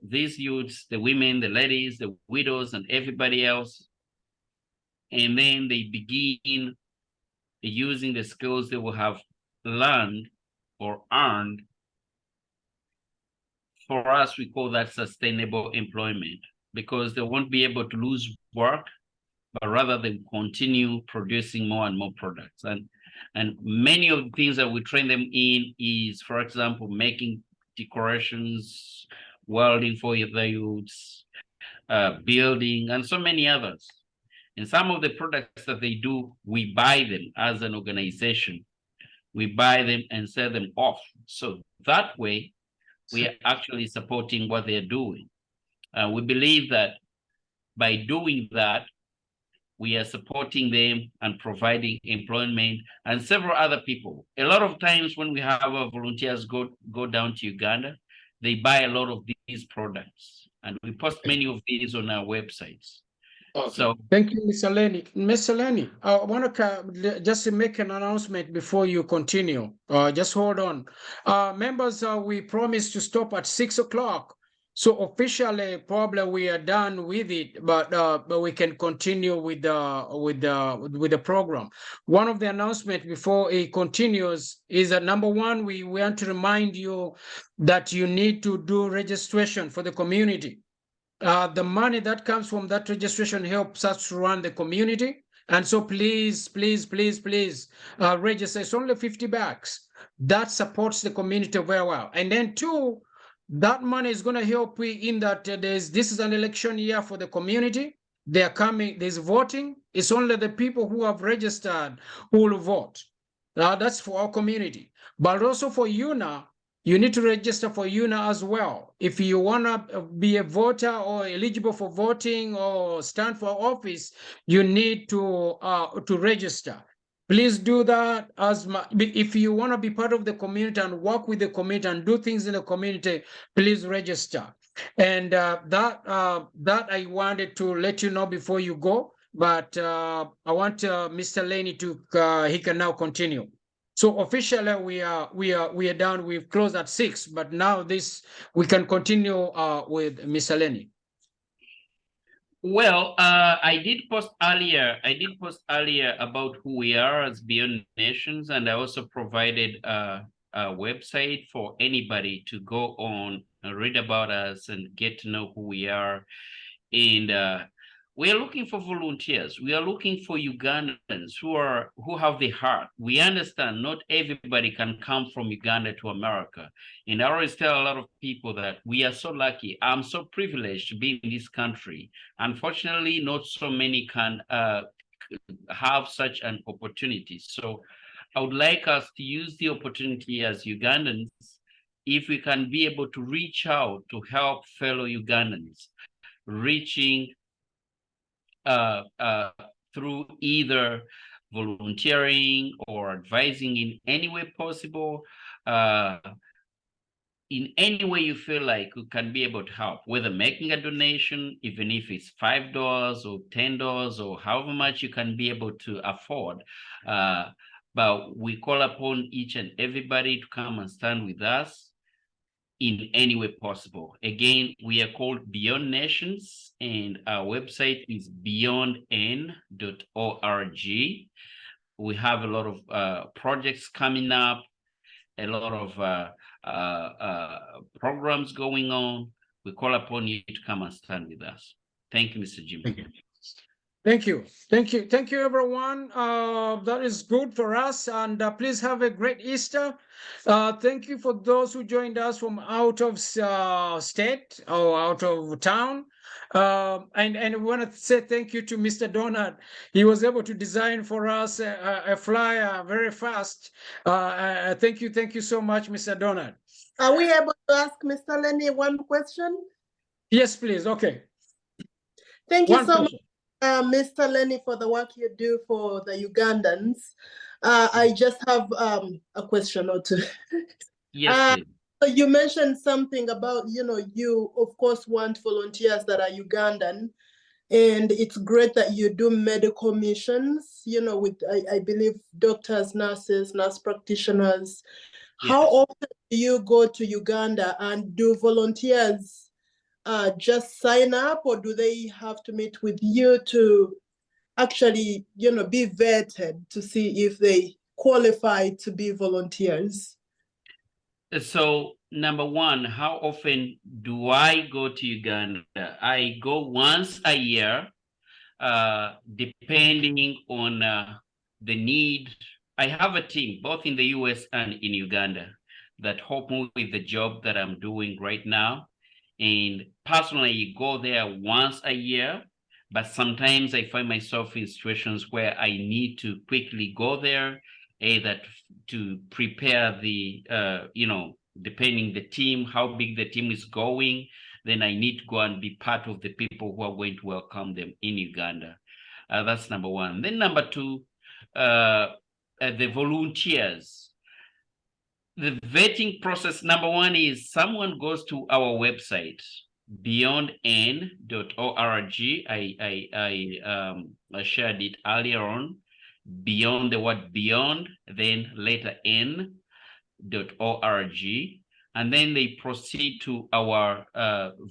these youths, the women, the ladies, the widows, and everybody else, and then they begin using the skills they will have learned or earned, for us, we call that sustainable employment, because they won't be able to lose work, but rather they continue producing more and more products. And many of the things that we train them in is, for example, making decorations, welding for the youths, building, and so many others. And some of the products that they do, we buy them as an organization. We buy them and sell them off. So that way, we are actually supporting what they're doing. We believe that by doing that, we are supporting them and providing employment and several other people. A lot of times when we have our volunteers go down to Uganda, they buy a lot of these products, and we post many of these on our websites. So thank you, Mr. Lenny. Mr. Lenny, I want to just make an announcement before you continue. Just hold on. Members, we promised to stop at 6 o'clock. So officially, probably we are done with it, but we can continue with the program. One of the announcements before it continues is that number one, we want to remind you that you need to do registration for the community. The money that comes from that registration helps us to run the community. And so please, please, please, please register. It's only $50. That supports the community very well. And then two, that money is going to help we in that this is an election year for the community. They are coming, there's voting. It's only the people who have registered who will vote. That's for our community. But also for you now, you need to register for UNA as well. If you want to be a voter or eligible for voting or stand for office, you need to register. Please do that if you want to be part of the community and work with the community and do things in the community, please register. And that I wanted to let you know before you go, but I want Mr. Laney to he can now continue. So officially we are done. We've closed at 6, but now we can continue with Mr. Laney. Well, I did post earlier about who we are as Beyond Nations, and I also provided a website for anybody to go on and read about us and get to know who we are. And we are looking for volunteers. We are looking for Ugandans who have the heart. We understand not everybody can come from Uganda to America. And I always tell a lot of people that we are so lucky. I'm so privileged to be in this country. Unfortunately, not so many can have such an opportunity. So I would like us to use the opportunity as Ugandans, if we can be able to reach out to help fellow Ugandans, reaching through either volunteering or advising in any way possible, in any way you feel like you can be able to help, whether making a donation, even if it's $5 or $10 or however much you can be able to afford. But we call upon each and everybody to come and stand with us in any way possible. Again, we are called Beyond Nations, and our website is beyondn.org. We have a lot of projects coming up, a lot of programs going on. We call upon you to come and stand with us. Thank you, Mr. Jimmy. Thank you. Thank you, everyone. That is good for us, and please have a great Easter. Thank you for those who joined us from out of state or out of town. And I want to say thank you to Mr. Donald. He was able to design for us a flyer very fast. Thank you so much, Mr. Donald. Are we able to ask Mr. Lenny one question? Yes, please. Okay. Thank you so much, Mr. Lenny, for the work you do for the Ugandans. I just have a question or two. Yes, please. So you mentioned something about, you of course want volunteers that are Ugandan, and it's great that you do medical missions, with, I believe, doctors, nurses, nurse practitioners. Yes. How often do you go to Uganda, and do volunteers just sign up, or do they have to meet with you to actually, be vetted to see if they qualify to be volunteers? So number one, how often do I go to Uganda? I go once a year, depending on the need. I have a team both in the US and in Uganda that help me with the job that I'm doing right now. And personally, go there once a year, but sometimes I find myself in situations where I need to quickly go there, either to prepare the, depending the team, how big the team is going, then I need to go and be part of the people who are going to welcome them in Uganda. That's number one. Then number two, the volunteers. The vetting process, number one, is someone goes to our website, beyondn.org. I shared it earlier on. Beyond, the word beyond, then letter n.org, and then they proceed to our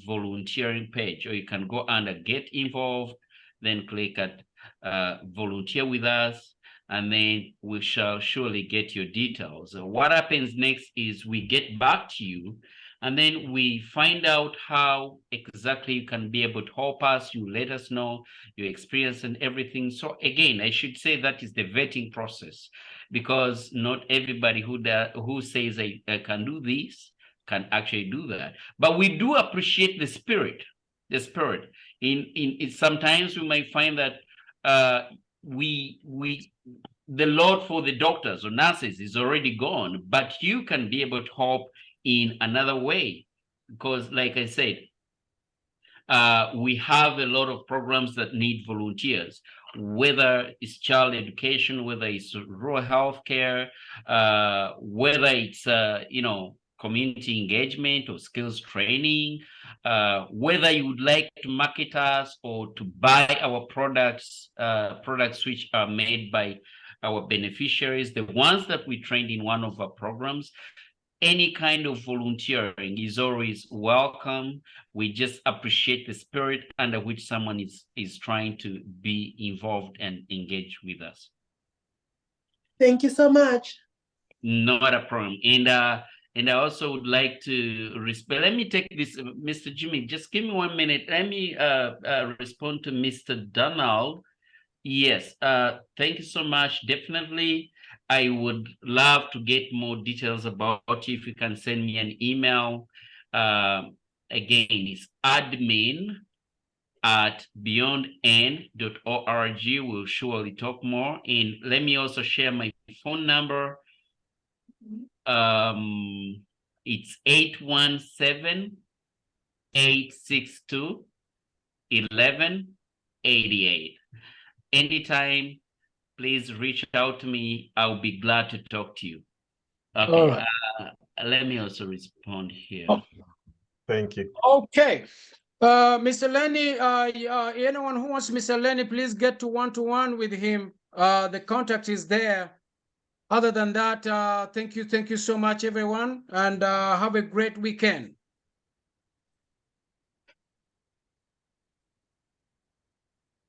volunteering page, or you can go under get involved, then click at volunteer with us, and then we shall surely get your details. What happens next is we get back to you, and then we find out how exactly you can be able to help us. You let us know your experience and everything. So again, I should say that is the vetting process, because not everybody who says I can do this can actually do that. But we do appreciate the spirit. In sometimes we might find that the load for the doctors or nurses is already gone, but you can be able to help in another way. Because like I said, we have a lot of programs that need volunteers, whether it's child education, whether it's rural healthcare, whether it's, community engagement or skills training, whether you would like to market us or to buy our products, products which are made by our beneficiaries, the ones that we trained in one of our programs. Any kind of volunteering is always welcome. We just appreciate the spirit under which someone is trying to be involved and engage with us. Thank you so much. Not a problem. And I also would like to respect, let me take this, Mr. Jimmy, just give me 1 minute. Let me respond to Mr. Donald. Yes, thank you so much. Definitely. I would love to get more details about you. If you can send me an email. Again, it's admin@beyondn.org. We'll surely talk more. And let me also share my phone number. It's 817-862-1188. Anytime, please reach out to me. I'll be glad to talk to you. Okay. All right. Let me also respond here. Thank you. Okay. Mr. Lenny, anyone who wants Mr. Lenny, please get to one with him. The contact is there. Other than that, thank you so much, everyone, and have a great weekend.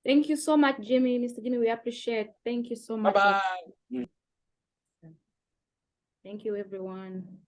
Thank you so much, Jimmy. Mr. Jimmy, we appreciate. Thank you so much. Bye-bye. Thank you, everyone.